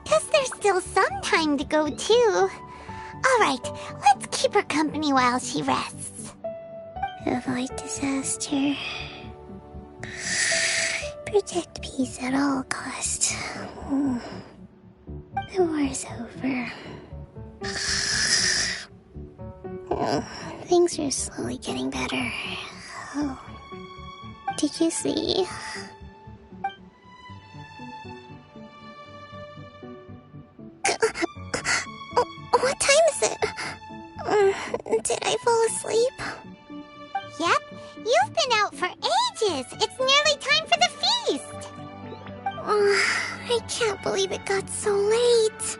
Guess there's still some time to go too. Alright, let's keep her company while she rests. Avoid disaster. Protect peace at all costs. The war's over. Things are slowly getting better. Oh. Did you see? What time is it? Did I fall asleep? Yep, you've been out for ages. It's nearly time for the feast. I can't believe it got so late.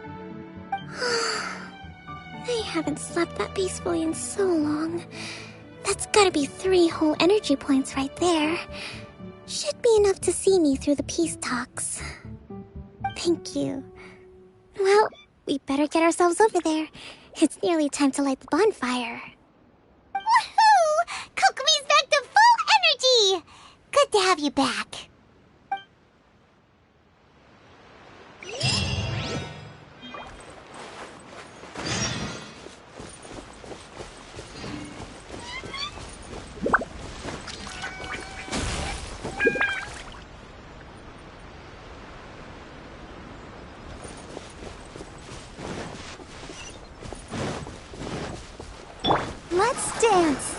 I haven't slept that peacefully in so long. That's gotta be 3 whole energy points right there. Should be enough to see me through the peace talks. Thank you. Well, we better get ourselves over there. It's nearly time to light the bonfire. Woohoo! Kokomi's back to full energy! Good to have you back. Let's dance.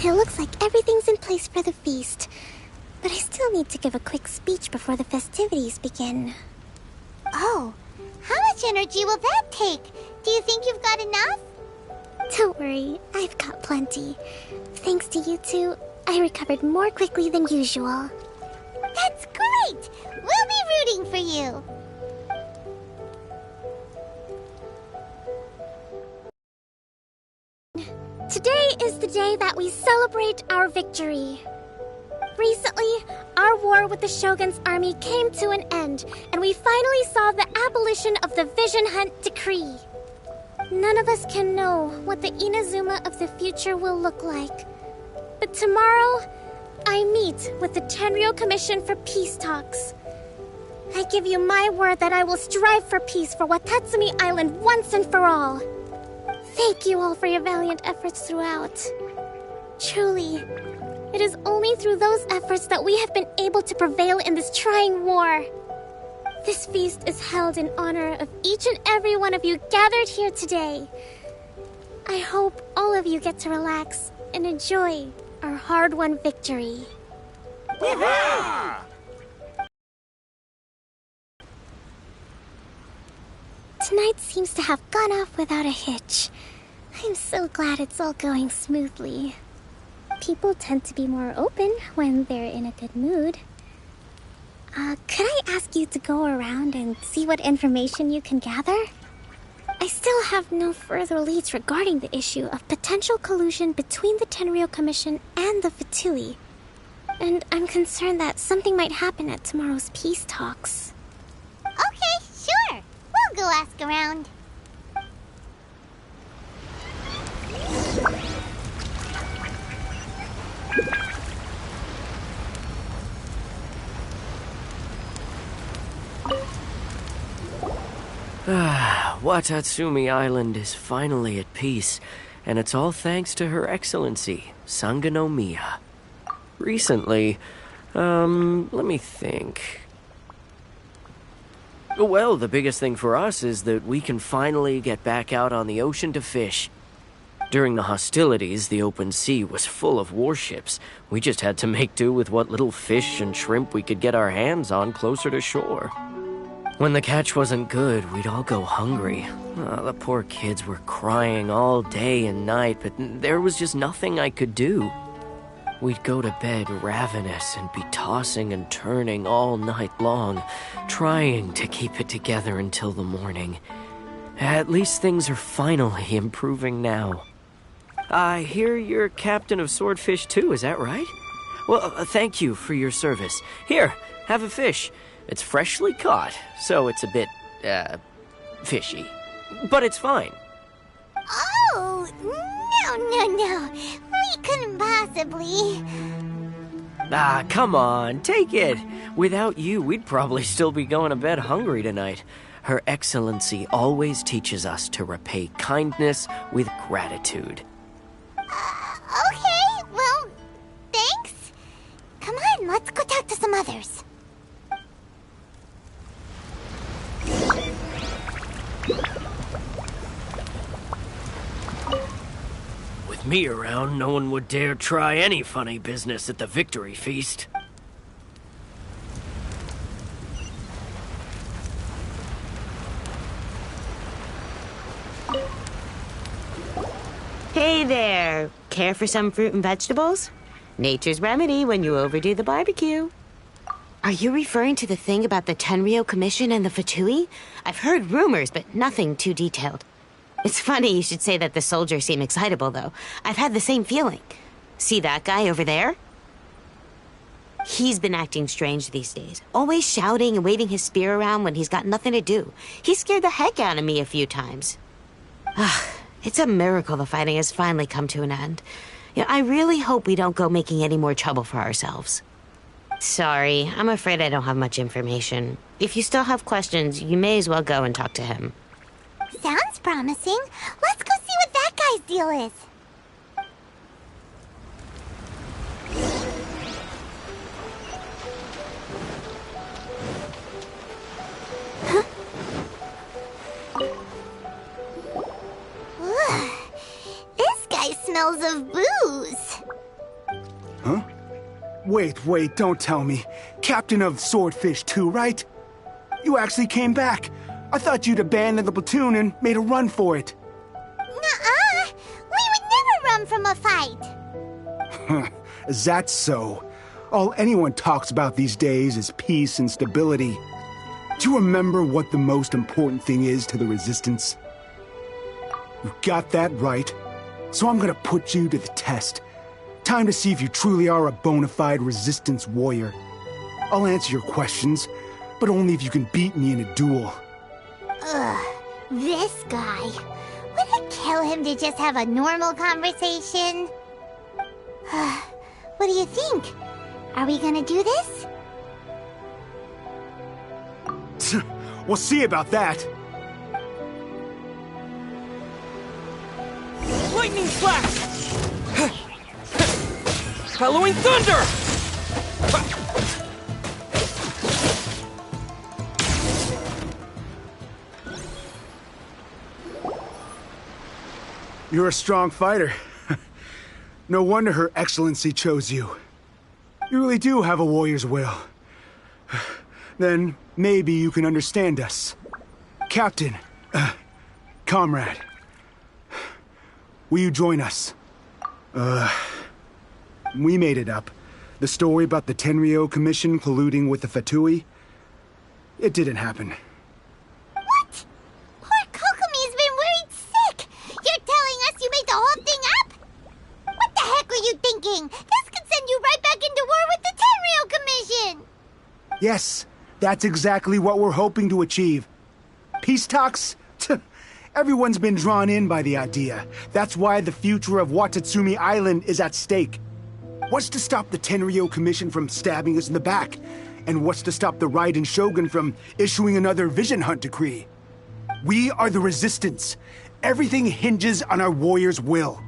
It looks like everything's in place for the feast. But I still need to give a quick speech before the festivities begin. Oh, how much energy will that take? Do you think you've got enough? Don't worry, I've got plenty. Thanks to you two, I recovered more quickly than usual. That's great! We'll be rooting for you. Today is the day that we celebrate our victory. Recently, our war with the Shogun's army came to an end, and we finally saw the abolition of the Vision Hunt Decree. None of us can know what the Inazuma of the future will look like. But tomorrow, I meet with the Tenryou Commission for Peace Talks. I give you my word that I will strive for peace for Watatsumi Island once and for all. Thank you all for your valiant efforts throughout. Truly, it is only through those efforts that we have been able to prevail in this trying war. This feast is held in honor of each and every one of you gathered here today. I hope all of you get to relax and enjoy our hard-won victory. Tonight seems to have gone off without a hitch. I'm so glad it's all going smoothly. People tend to be more open when they're in a good mood. Could I ask you to go around and see what information you can gather? I still have no further leads regarding the issue of potential collusion between the Tenryou Commission and the Fatui. And I'm concerned that something might happen at tomorrow's peace talks. Okay, sure. We'll go ask around. Watatsumi Island is finally at peace, and it's all thanks to Her Excellency, Sangonomiya. Recently, let me think. Well, the biggest thing for us is that we can finally get back out on the ocean to fish. During the hostilities, the open sea was full of warships. We just had to make do with what little fish and shrimp we could get our hands on closer to shore. When the catch wasn't good, we'd all go hungry. The poor kids were crying all day and night, but there was just nothing I could do. We'd go to bed ravenous and be tossing and turning all night long, trying to keep it together until the morning. At least things are finally improving now. I hear you're captain of Swordfish too, is that right? Well, thank you for your service. Here, have a fish. It's freshly caught, so it's a bit, fishy. But it's fine. Oh, no. We couldn't possibly. Come on, take it. Without you, we'd probably still be going to bed hungry tonight. Her Excellency always teaches us to repay kindness with gratitude. Okay, well, thanks. Come on, let's go talk to some others. With me around, no one would dare try any funny business at the victory feast. Hey there! Care for some fruit and vegetables? Nature's remedy when you overdo the barbecue. Are you referring to the thing about the Tenryou Commission and the Fatui? I've heard rumors, but nothing too detailed. It's funny you should say that the soldiers seem excitable, though. I've had the same feeling. See that guy over there? He's been acting strange these days. Always shouting and waving his spear around when he's got nothing to do. He scared the heck out of me a few times. It's a miracle the fighting has finally come to an end. I really hope we don't go making any more trouble for ourselves. Sorry, I'm afraid I don't have much information. If you still have questions, you may as well go and talk to him. Sounds promising. Let's go see what that guy's deal is. This guy smells of booze. Huh? Wait, don't tell me. Captain of Swordfish too, right? You actually came back. I thought you'd abandoned the platoon and made a run for it. Nuh-uh. We would never run from a fight. Is that so? All anyone talks about these days is peace and stability. Do you remember what the most important thing is to the Resistance? You got that right. So I'm gonna put you to the test. Time to see if you truly are a bona fide Resistance warrior. I'll answer your questions, but only if you can beat me in a duel. Ugh, this guy. Would it kill him to just have a normal conversation? What do you think? Are we gonna do this? We'll see about that. Lightning flash! Following thunder! You're a strong fighter. No wonder Her Excellency chose you. You really do have a warrior's will. Then maybe you can understand us. Captain, comrade, will you join us? We made it up. The story about the Tenryou Commission colluding with the Fatui, it didn't happen. What? Poor Kokomi's been bragging! This could send you right back into war with the Tenryou Commission! Yes, that's exactly what we're hoping to achieve. Peace talks? Everyone's been drawn in by the idea. That's why the future of Watatsumi Island is at stake. What's to stop the Tenryou Commission from stabbing us in the back? And what's to stop the Raiden Shogun from issuing another Vision Hunt decree? We are the Resistance. Everything hinges on our warriors' will.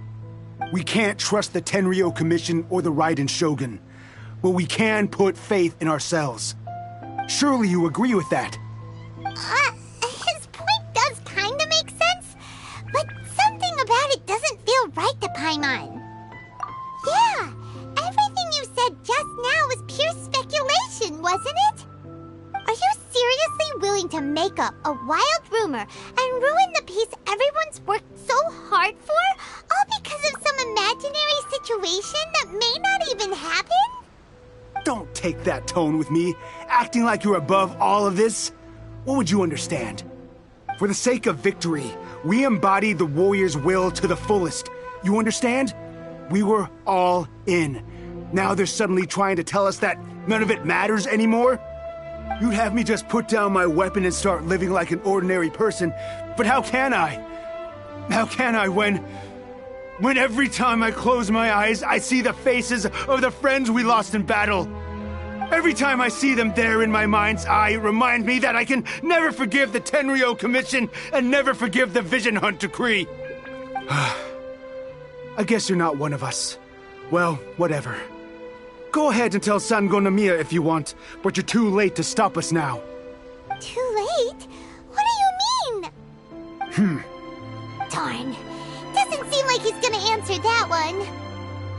We can't trust the Tenryou Commission or the Raiden Shogun, but we can put faith in ourselves. Surely you agree with that? His point does kinda make sense, but something about it doesn't feel right to Paimon. Yeah, everything you said just now was pure speculation, wasn't it? Are you seriously willing to make up a wild rumor and ruin the peace everyone's worked so hard for, all because of some imaginary situation that may not even happen? Don't take that tone with me, acting like you're above all of this. What would you understand? For the sake of victory, we embodied the warrior's will to the fullest. You understand? We were all in. Now they're suddenly trying to tell us that none of it matters anymore? You'd have me just put down my weapon and start living like an ordinary person, but how can I? How can I when every time I close my eyes, I see the faces of the friends we lost in battle? Every time I see them there in my mind's eye, it reminds me that I can never forgive the Tenryou Commission and never forgive the Vision Hunt decree. I guess you're not one of us. Well, whatever. Go ahead and tell Sango Nomiya if you want, but you're too late to stop us now. Too late? What do you mean? Darn. Doesn't seem like he's gonna answer that one.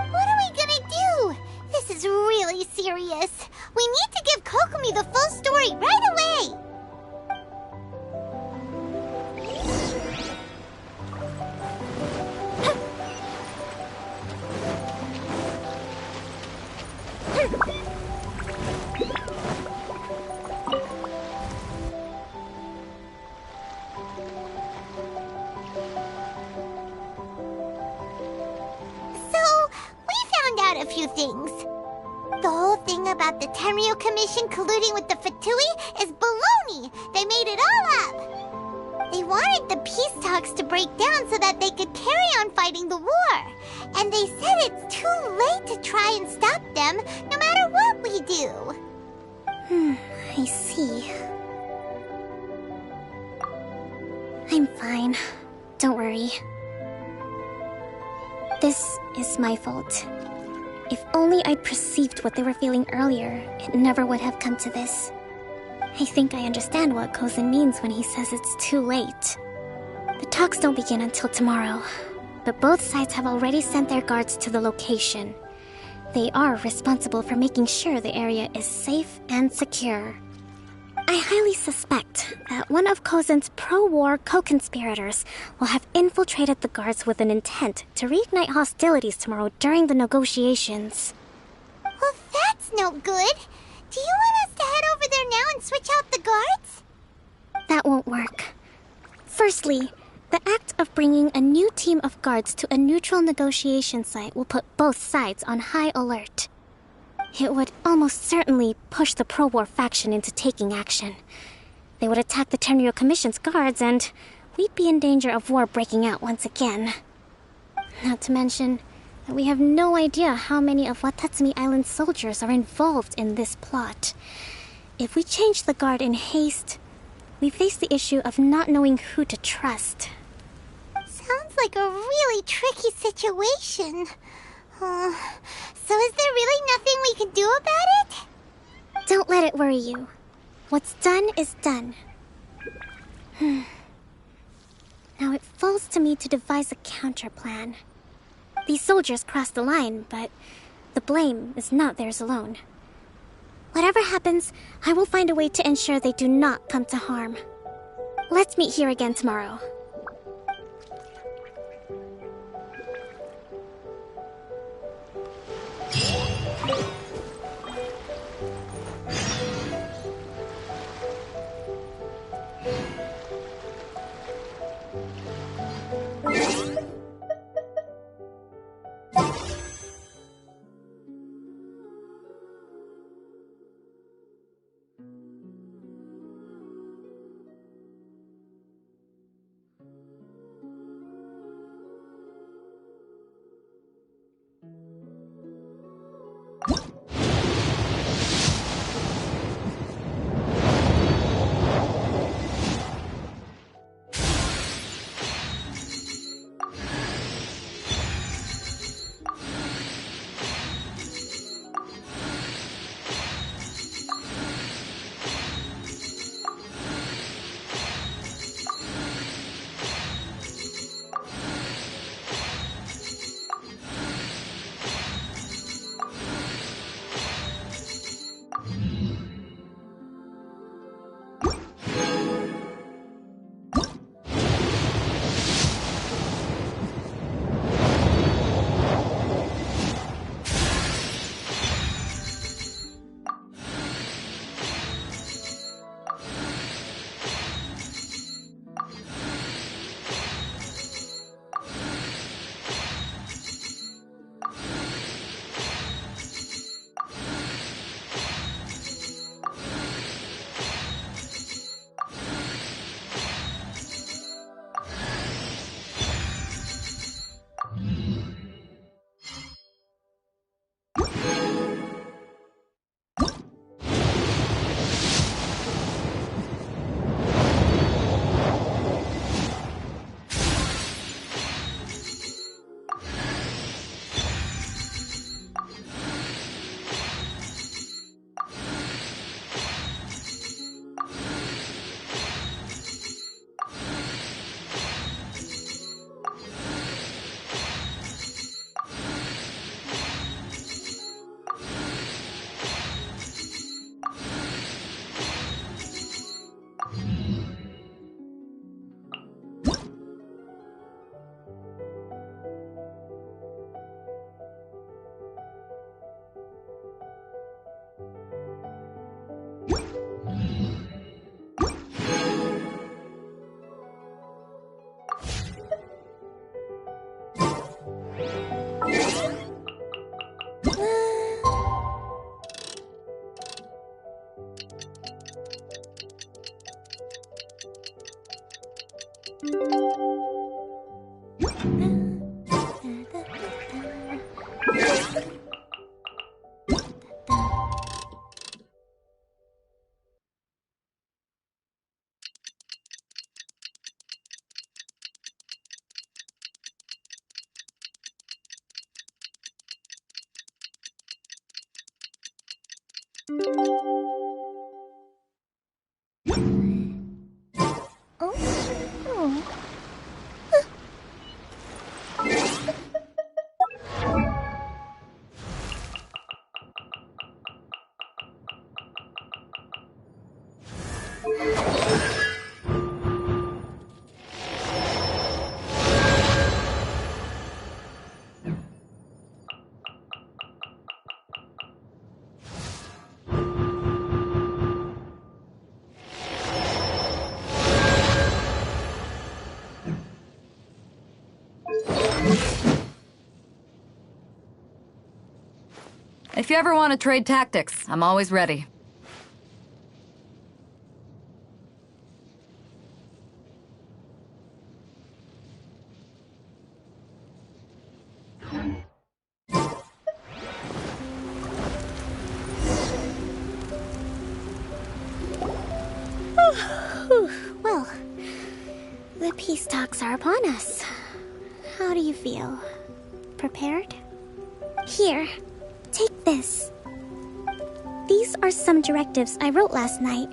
What are we gonna do? This is really serious. We need to give Kokomi the full story right away. A few things. The whole thing about the Tenryou Commission colluding with the Fatui is baloney. They made it all up. They wanted the peace talks to break down so that they could carry on fighting the war. And they said it's too late to try and stop them, no matter what we do. I see. I'm fine. Don't worry. This is my fault. If only I'd perceived what they were feeling earlier, it never would have come to this. I think I understand what Kozin means when he says it's too late. The talks don't begin until tomorrow, but both sides have already sent their guards to the location. They are responsible for making sure the area is safe and secure. I highly suspect that one of Kozin's pro-war co-conspirators will have infiltrated the guards with an intent to reignite hostilities tomorrow during the negotiations. Well, that's no good. Do you want us to head over there now and switch out the guards? That won't work. Firstly, the act of bringing a new team of guards to a neutral negotiation site will put both sides on high alert. It would almost certainly push the pro-war faction into taking action. They would attack the Tenryou Commission's guards, and we'd be in danger of war breaking out once again. Not to mention that we have no idea how many of Watatsumi Island's soldiers are involved in this plot. If we change the guard in haste, we face the issue of not knowing who to trust. Sounds like a really tricky situation. So is there really nothing we can do about it? Don't let it worry you. What's done is done. Now it falls to me to devise a counter-plan. These soldiers crossed the line, but the blame is not theirs alone. Whatever happens, I will find a way to ensure they do not come to harm. Let's meet here again tomorrow. If you ever want to trade tactics, I'm always ready. Well, the peace talks are upon us. How do you feel? Prepared? Here, take this. These are some directives I wrote last night.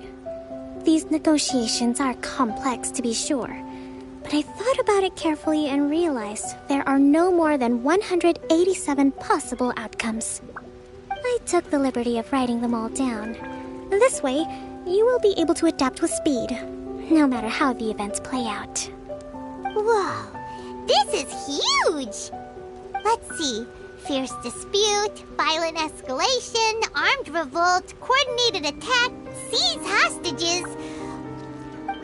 These negotiations are complex, to be sure, but I thought about it carefully and realized there are no more than 187 possible outcomes. I took the liberty of writing them all down. This way, you will be able to adapt with speed, no matter how the events play out. Whoa, this is huge! Let's see. Fierce dispute, violent escalation, armed revolt, coordinated attack, seize hostages.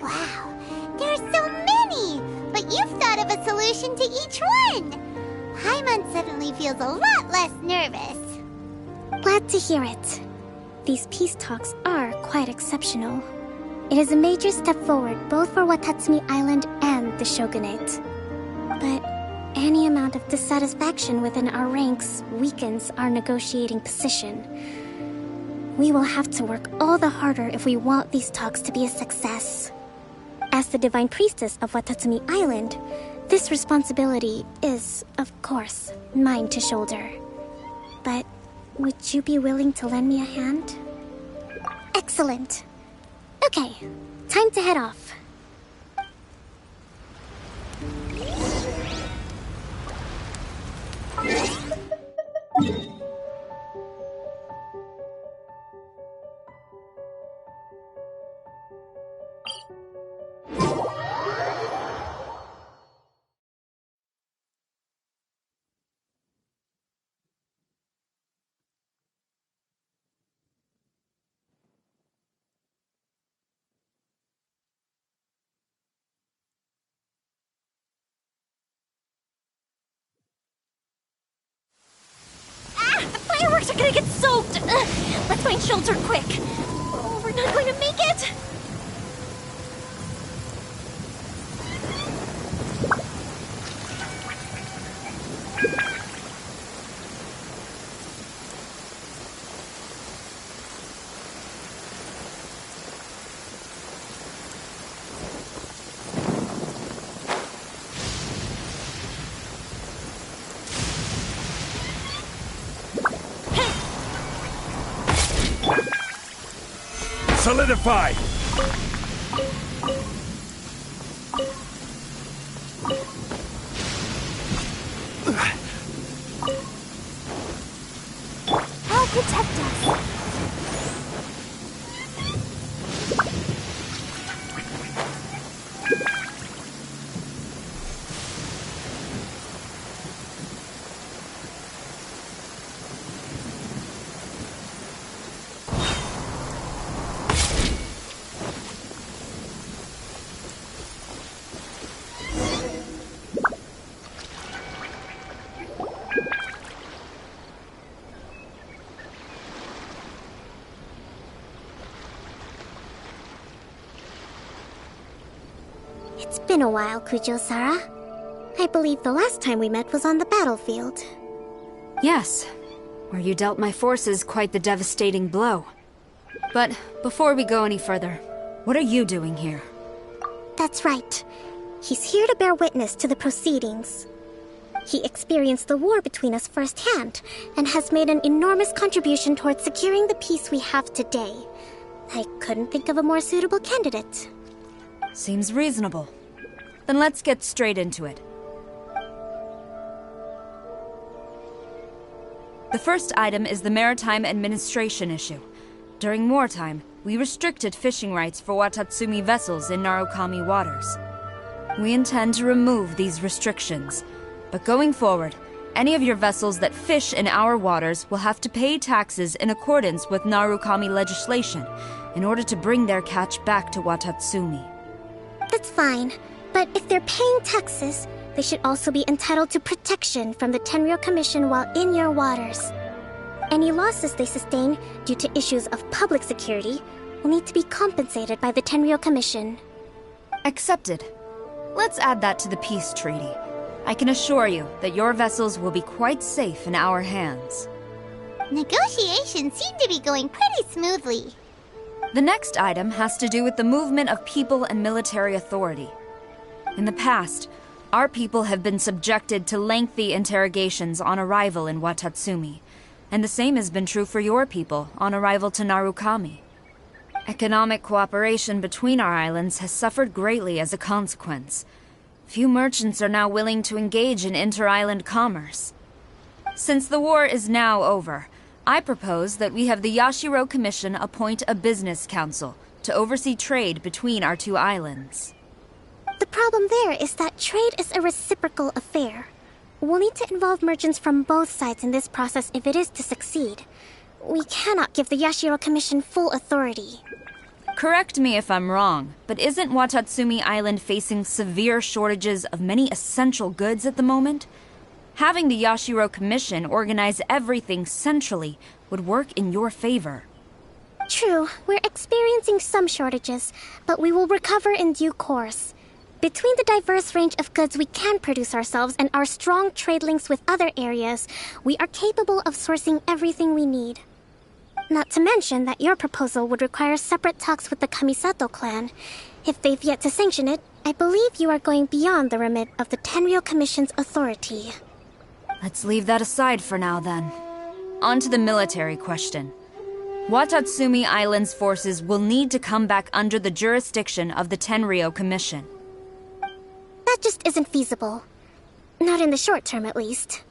Wow, there are so many! But you've thought of a solution to each one! Paimon suddenly feels a lot less nervous. Glad to hear it. These peace talks are quite exceptional. It is a major step forward both for Watatsumi Island and the Shogunate. But any amount of dissatisfaction within our ranks weakens our negotiating position. We will have to work all the harder if we want these talks to be a success. As the Divine Priestess of Watatsumi Island, this responsibility is, of course, mine to shoulder. But would you be willing to lend me a hand? Excellent. Okay, time to head off. Fireworks are gonna get soaked! Let's find shelter quick! Oh, we're not going to make it! Solidify! I'll protect us! It's been a while, Kujo-Sara. I believe the last time we met was on the battlefield. Yes, where you dealt my forces quite the devastating blow. But before we go any further, what are you doing here? That's right. He's here to bear witness to the proceedings. He experienced the war between us firsthand, and has made an enormous contribution towards securing the peace we have today. I couldn't think of a more suitable candidate. Seems reasonable. Then let's get straight into it. The first item is the Maritime Administration issue. During wartime, we restricted fishing rights for Watatsumi vessels in Narukami waters. We intend to remove these restrictions, but going forward, any of your vessels that fish in our waters will have to pay taxes in accordance with Narukami legislation in order to bring their catch back to Watatsumi. That's fine, but if they're paying taxes, they should also be entitled to protection from the Tenryou Commission while in your waters. Any losses they sustain due to issues of public security will need to be compensated by the Tenryou Commission. Accepted. Let's add that to the peace treaty. I can assure you that your vessels will be quite safe in our hands. Negotiations seem to be going pretty smoothly. The next item has to do with the movement of people and military authority. In the past, our people have been subjected to lengthy interrogations on arrival in Watatsumi, and the same has been true for your people on arrival to Narukami. Economic cooperation between our islands has suffered greatly as a consequence. Few merchants are now willing to engage in inter-island commerce. Since the war is now over, I propose that we have the Yashiro Commission appoint a business council to oversee trade between our two islands. The problem there is that trade is a reciprocal affair. We'll need to involve merchants from both sides in this process if it is to succeed. We cannot give the Yashiro Commission full authority. Correct me if I'm wrong, but isn't Watatsumi Island facing severe shortages of many essential goods at the moment? Having the Yashiro Commission organize everything centrally would work in your favor. True, we're experiencing some shortages, but we will recover in due course. Between the diverse range of goods we can produce ourselves and our strong trade links with other areas, we are capable of sourcing everything we need. Not to mention that your proposal would require separate talks with the Kamisato clan. If they've yet to sanction it, I believe you are going beyond the remit of the Tenryou Commission's authority. Let's leave that aside for now, then. On to the military question. Watatsumi Island's forces will need to come back under the jurisdiction of the Tenryou Commission. That just isn't feasible. Not in the short term, at least.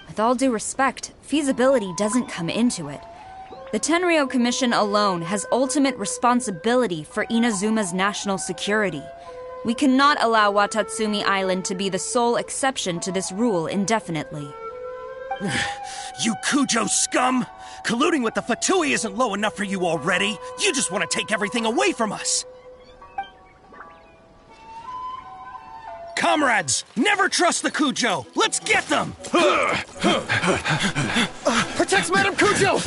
With all due respect, feasibility doesn't come into it. The Tenryou Commission alone has ultimate responsibility for Inazuma's national security. We cannot allow Watatsumi Island to be the sole exception to this rule indefinitely. You Kujo scum! Colluding with the Fatui isn't low enough for you already. You just want to take everything away from us. Comrades, never trust the Kujo. Let's get them! Protect Madame Kujo!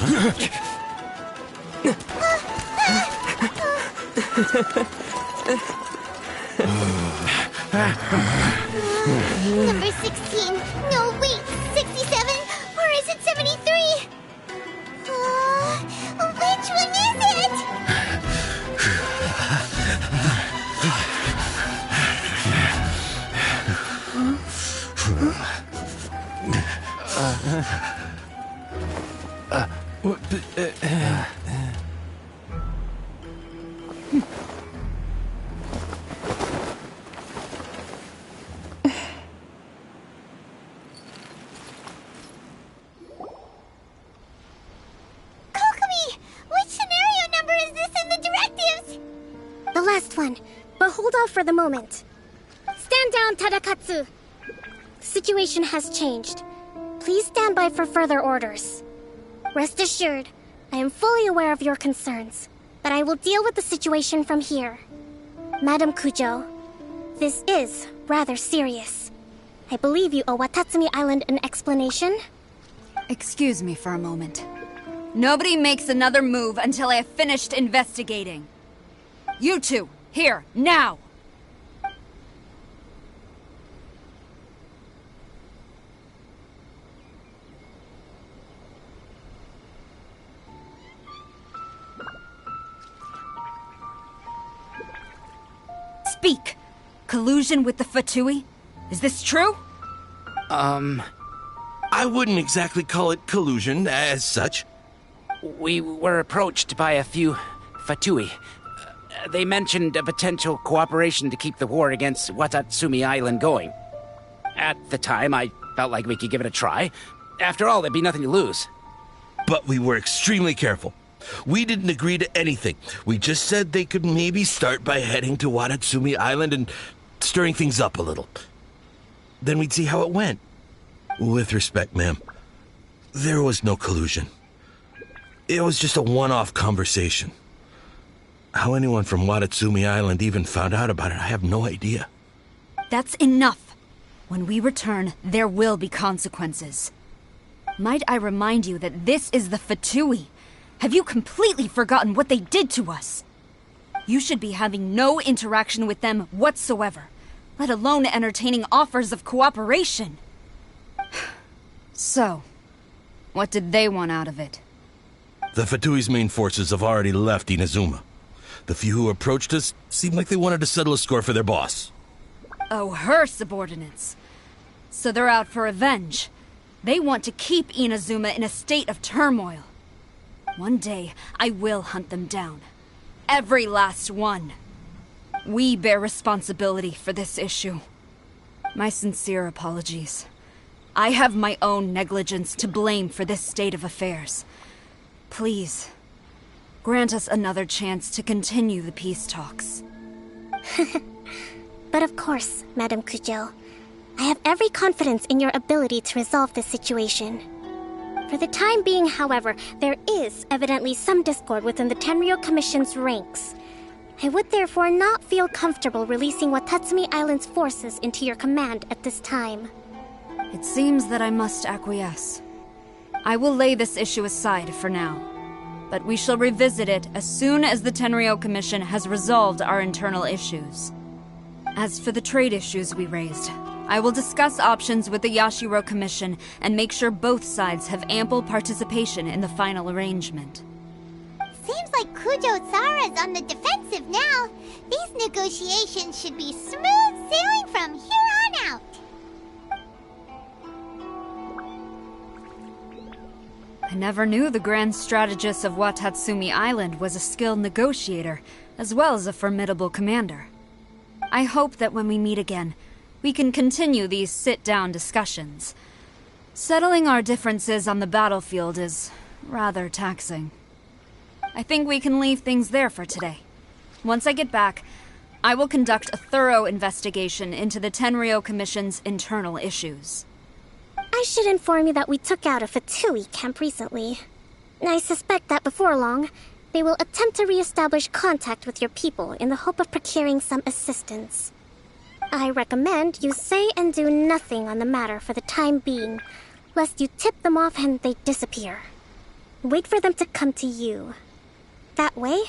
Number 16. No, wait. 67? Or is it 73? Which one is it? Kokomi! Which scenario number is this in the directives? The last one, but hold off for the moment. Stand down, Tadakatsu! The situation has changed. Please stand by for further orders. Rest assured, I am fully aware of your concerns, but I will deal with the situation from here. Madam Kujo, this is rather serious. I believe you owe Watatsumi Island an explanation. Excuse me for a moment. Nobody makes another move until I have finished investigating. You two, here, now! Speak! Collusion with the Fatui? Is this true? I wouldn't exactly call it collusion as such. We were approached by a few Fatui. They mentioned a potential cooperation to keep the war against Watatsumi Island going. At the time, I felt like we could give it a try. After all, there'd be nothing to lose. But we were extremely careful. We didn't agree to anything. We just said they could maybe start by heading to Watatsumi Island and stirring things up a little. Then we'd see how it went. With respect, ma'am, there was no collusion. It was just a one-off conversation. How anyone from Watatsumi Island even found out about it, I have no idea. That's enough. When we return, there will be consequences. Might I remind you that this is the Fatui? Have you completely forgotten what they did to us? You should be having no interaction with them whatsoever, let alone entertaining offers of cooperation. So, what did they want out of it? The Fatui's main forces have already left Inazuma. The few who approached us seemed like they wanted to settle a score for their boss. Oh, her subordinates. So they're out for revenge. They want to keep Inazuma in a state of turmoil. One day, I will hunt them down. Every last one. We bear responsibility for this issue. My sincere apologies. I have my own negligence to blame for this state of affairs. Please, grant us another chance to continue the peace talks. But of course, Madame Kujo. I have every confidence in your ability to resolve this situation. For the time being, however, there is evidently some discord within the Tenryou Commission's ranks. I would therefore not feel comfortable releasing Watatsumi Island's forces into your command at this time. It seems that I must acquiesce. I will lay this issue aside for now, but we shall revisit it as soon as the Tenryou Commission has resolved our internal issues. As for the trade issues we raised, I will discuss options with the Yashiro Commission and make sure both sides have ample participation in the final arrangement. Seems like Kujo-sara's on the defensive now. These negotiations should be smooth sailing from here on out. I never knew the grand strategist of Watatsumi Island was a skilled negotiator, as well as a formidable commander. I hope that when we meet again, we can continue these sit-down discussions. Settling our differences on the battlefield is rather taxing. I think we can leave things there for today. Once I get back, I will conduct a thorough investigation into the Tenryou Commission's internal issues. I should inform you that we took out a Fatui camp recently. I suspect that before long, they will attempt to re-establish contact with your people in the hope of procuring some assistance. I recommend you say and do nothing on the matter for the time being, lest you tip them off and they disappear. Wait for them to come to you. That way,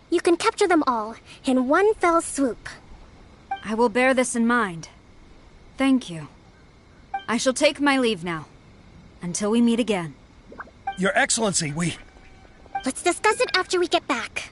you can capture them all in one fell swoop. I will bear this in mind. Thank you. I shall take my leave now. Until we meet again. Your Excellency, Let's discuss it after we get back.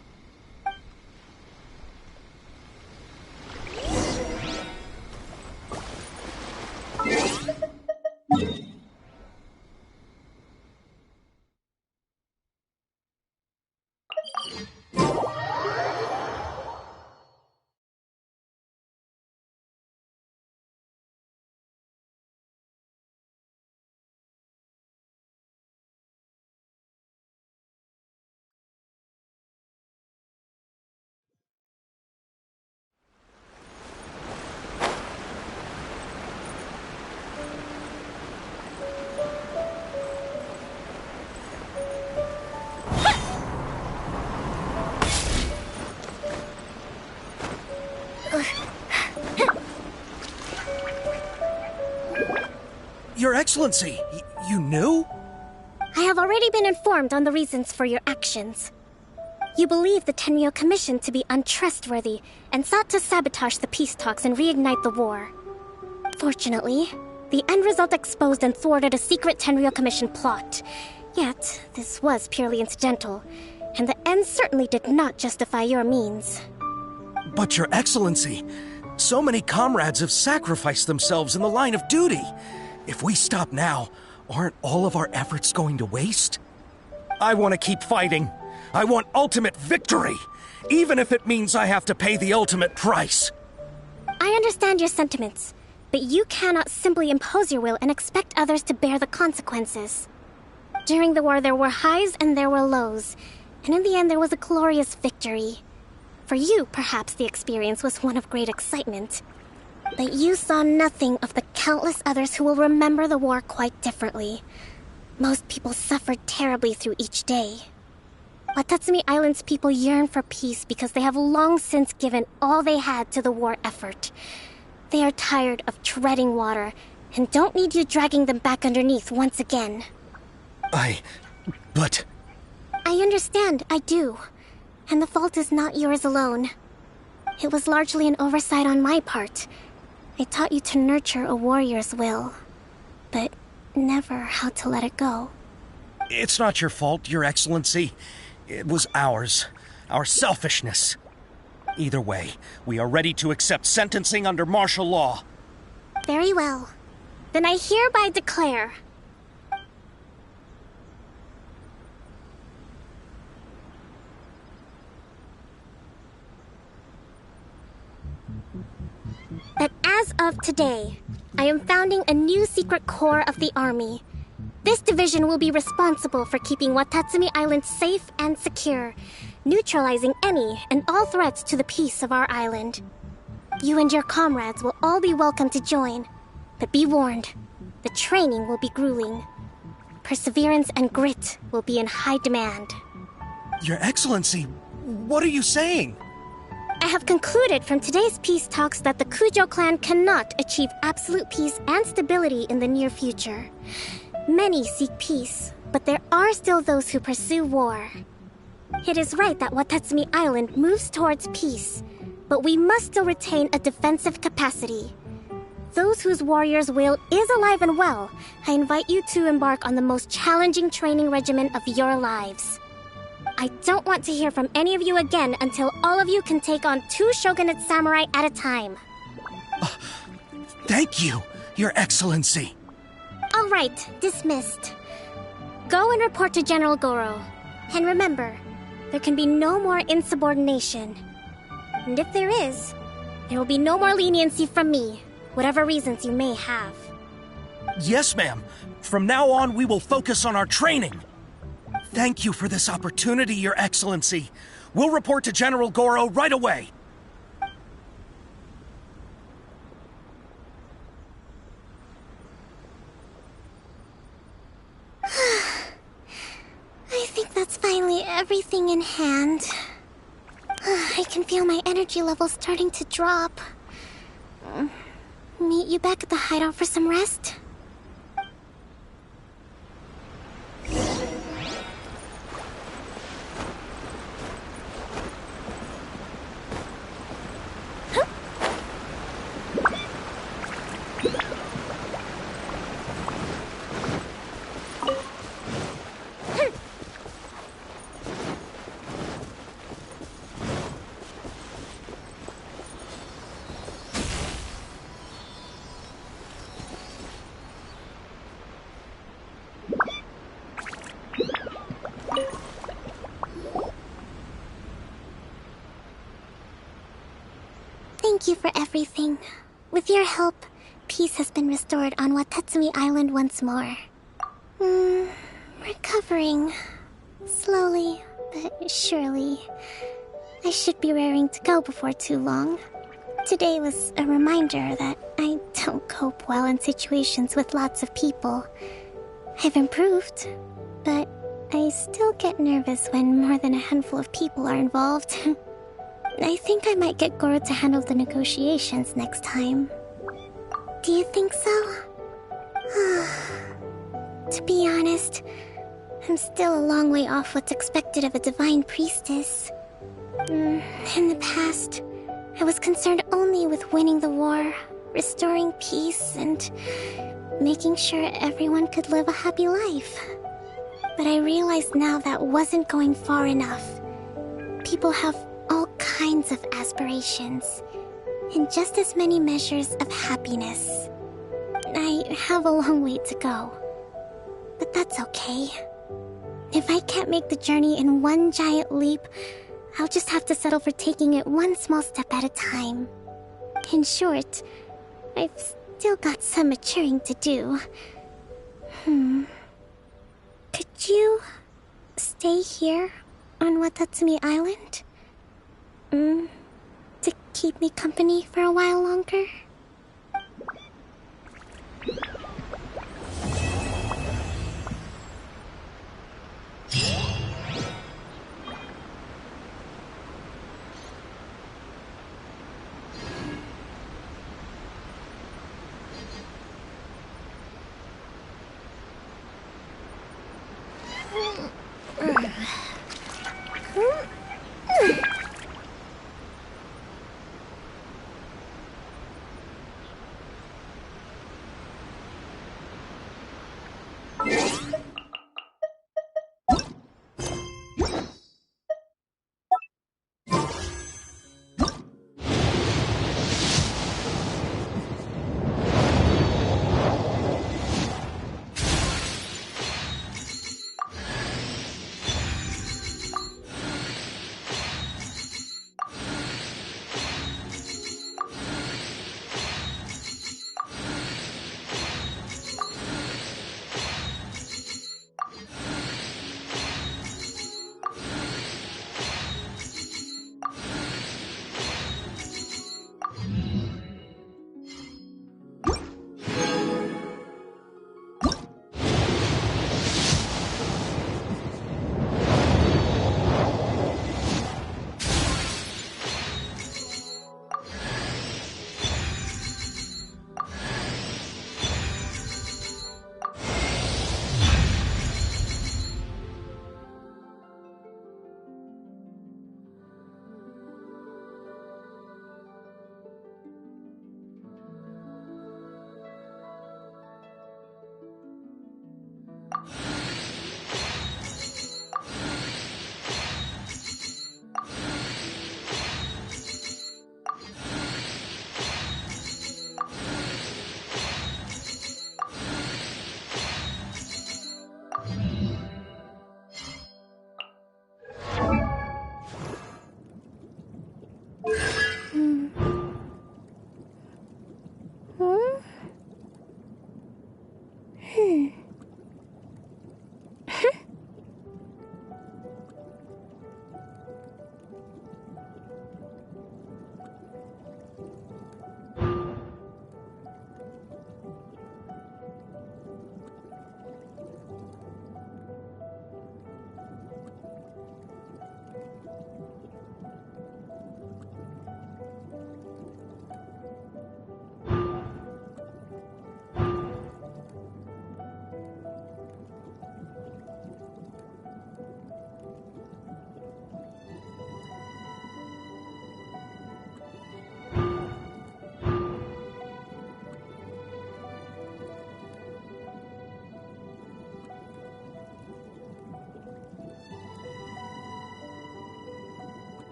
Your Excellency, you knew? I have already been informed on the reasons for your actions. You believe the Tenryou Commission to be untrustworthy and sought to sabotage the peace talks and reignite the war. Fortunately, the end result exposed and thwarted a secret Tenryou Commission plot. Yet, this was purely incidental, and the end certainly did not justify your means. But Your Excellency, So many comrades have sacrificed themselves in the line of duty. If we stop now, aren't all of our efforts going to waste? I want to keep fighting. I want ultimate victory, even if it means I have to pay the ultimate price. I understand your sentiments, but you cannot simply impose your will and expect others to bear the consequences. During the war, there were highs and there were lows, and in the end, there was a glorious victory. For you, perhaps the experience was one of great excitement. But you saw nothing of the countless others who will remember the war quite differently. Most people suffered terribly through each day. Watatsumi Island's people yearn for peace because they have long since given all they had to the war effort. They are tired of treading water and don't need you dragging them back underneath once again. But... I understand, I do. And the fault is not yours alone. It was largely an oversight on my part. I taught you to nurture a warrior's will, but never how to let it go. It's not your fault, Your Excellency. It was ours. Our selfishness. Either way, we are ready to accept sentencing under martial law. Very well. Then I hereby declare... that as of today, I am founding a new secret corps of the army. This division will be responsible for keeping Watatsumi Island safe and secure, neutralizing any and all threats to the peace of our island. You and your comrades will all be welcome to join, but be warned, the training will be grueling. Perseverance and grit will be in high demand. Your Excellency, what are you saying? I have concluded from today's peace talks that the Kujo clan cannot achieve absolute peace and stability in the near future. Many seek peace, but there are still those who pursue war. It is right that Watatsumi Island moves towards peace, but we must still retain a defensive capacity. Those whose warrior's will is alive and well, I invite you to embark on the most challenging training regimen of your lives. I don't want to hear from any of you again until all of you can take on 2 shogunate samurai at a time. Thank you, Your Excellency. All right, dismissed. Go and report to General Goro. And remember, there can be no more insubordination. And if there is, there will be no more leniency from me, whatever reasons you may have. Yes, ma'am. From now on, we will focus on our training. Thank you for this opportunity, Your Excellency. We'll report to General Goro right away. I think that's finally everything in hand. I can feel my energy levels starting to drop. Meet you back at the hideout for some rest? Thank you for everything. With your help, peace has been restored on Watatsumi Island once more. Recovering. Slowly, but surely. I should be raring to go before too long. Today was a reminder that I don't cope well in situations with lots of people. I've improved, but I still get nervous when more than a handful of people are involved. I think I might get Goro to handle the negotiations next time. Do you think so? To be honest, I'm still a long way off what's expected of a divine priestess. In the past, I was concerned only with winning the war, restoring peace, and making sure everyone could live a happy life. But I realized now that wasn't going far enough. People have all kinds of aspirations. and just as many measures of happiness. I have a long way to go, but that's okay. If I can't make the journey in one giant leap, I'll just have to settle for taking it one small step at a time. In short, I've still got some maturing to do. Could you stay here on Watatsumi Island? To keep me company for a while longer?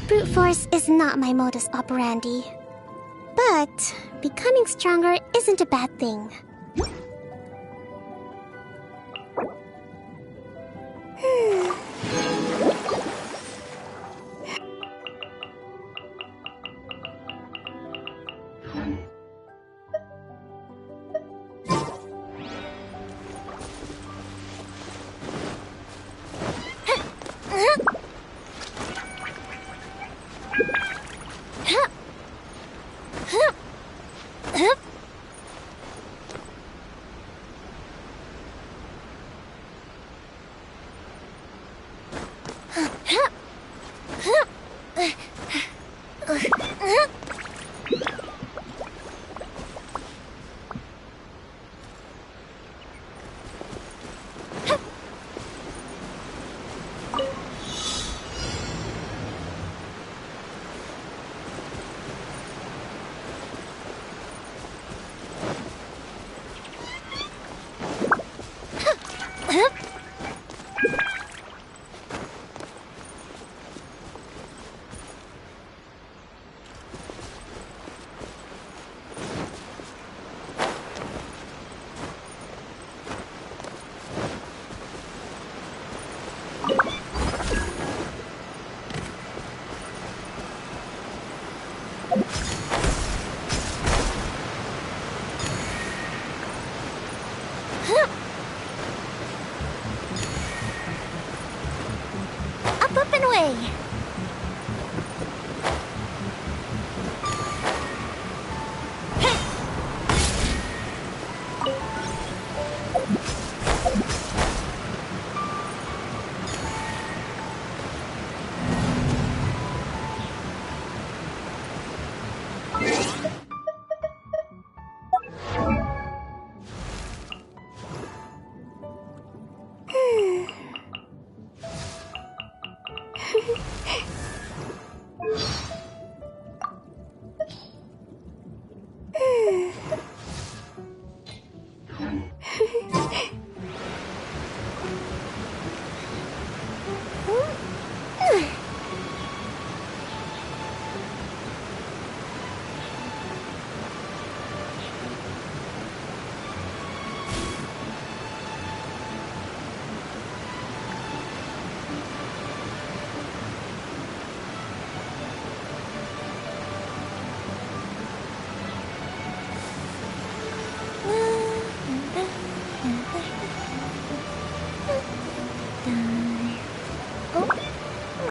Brute force is not my modus operandi. But becoming stronger isn't a bad thing. Hup.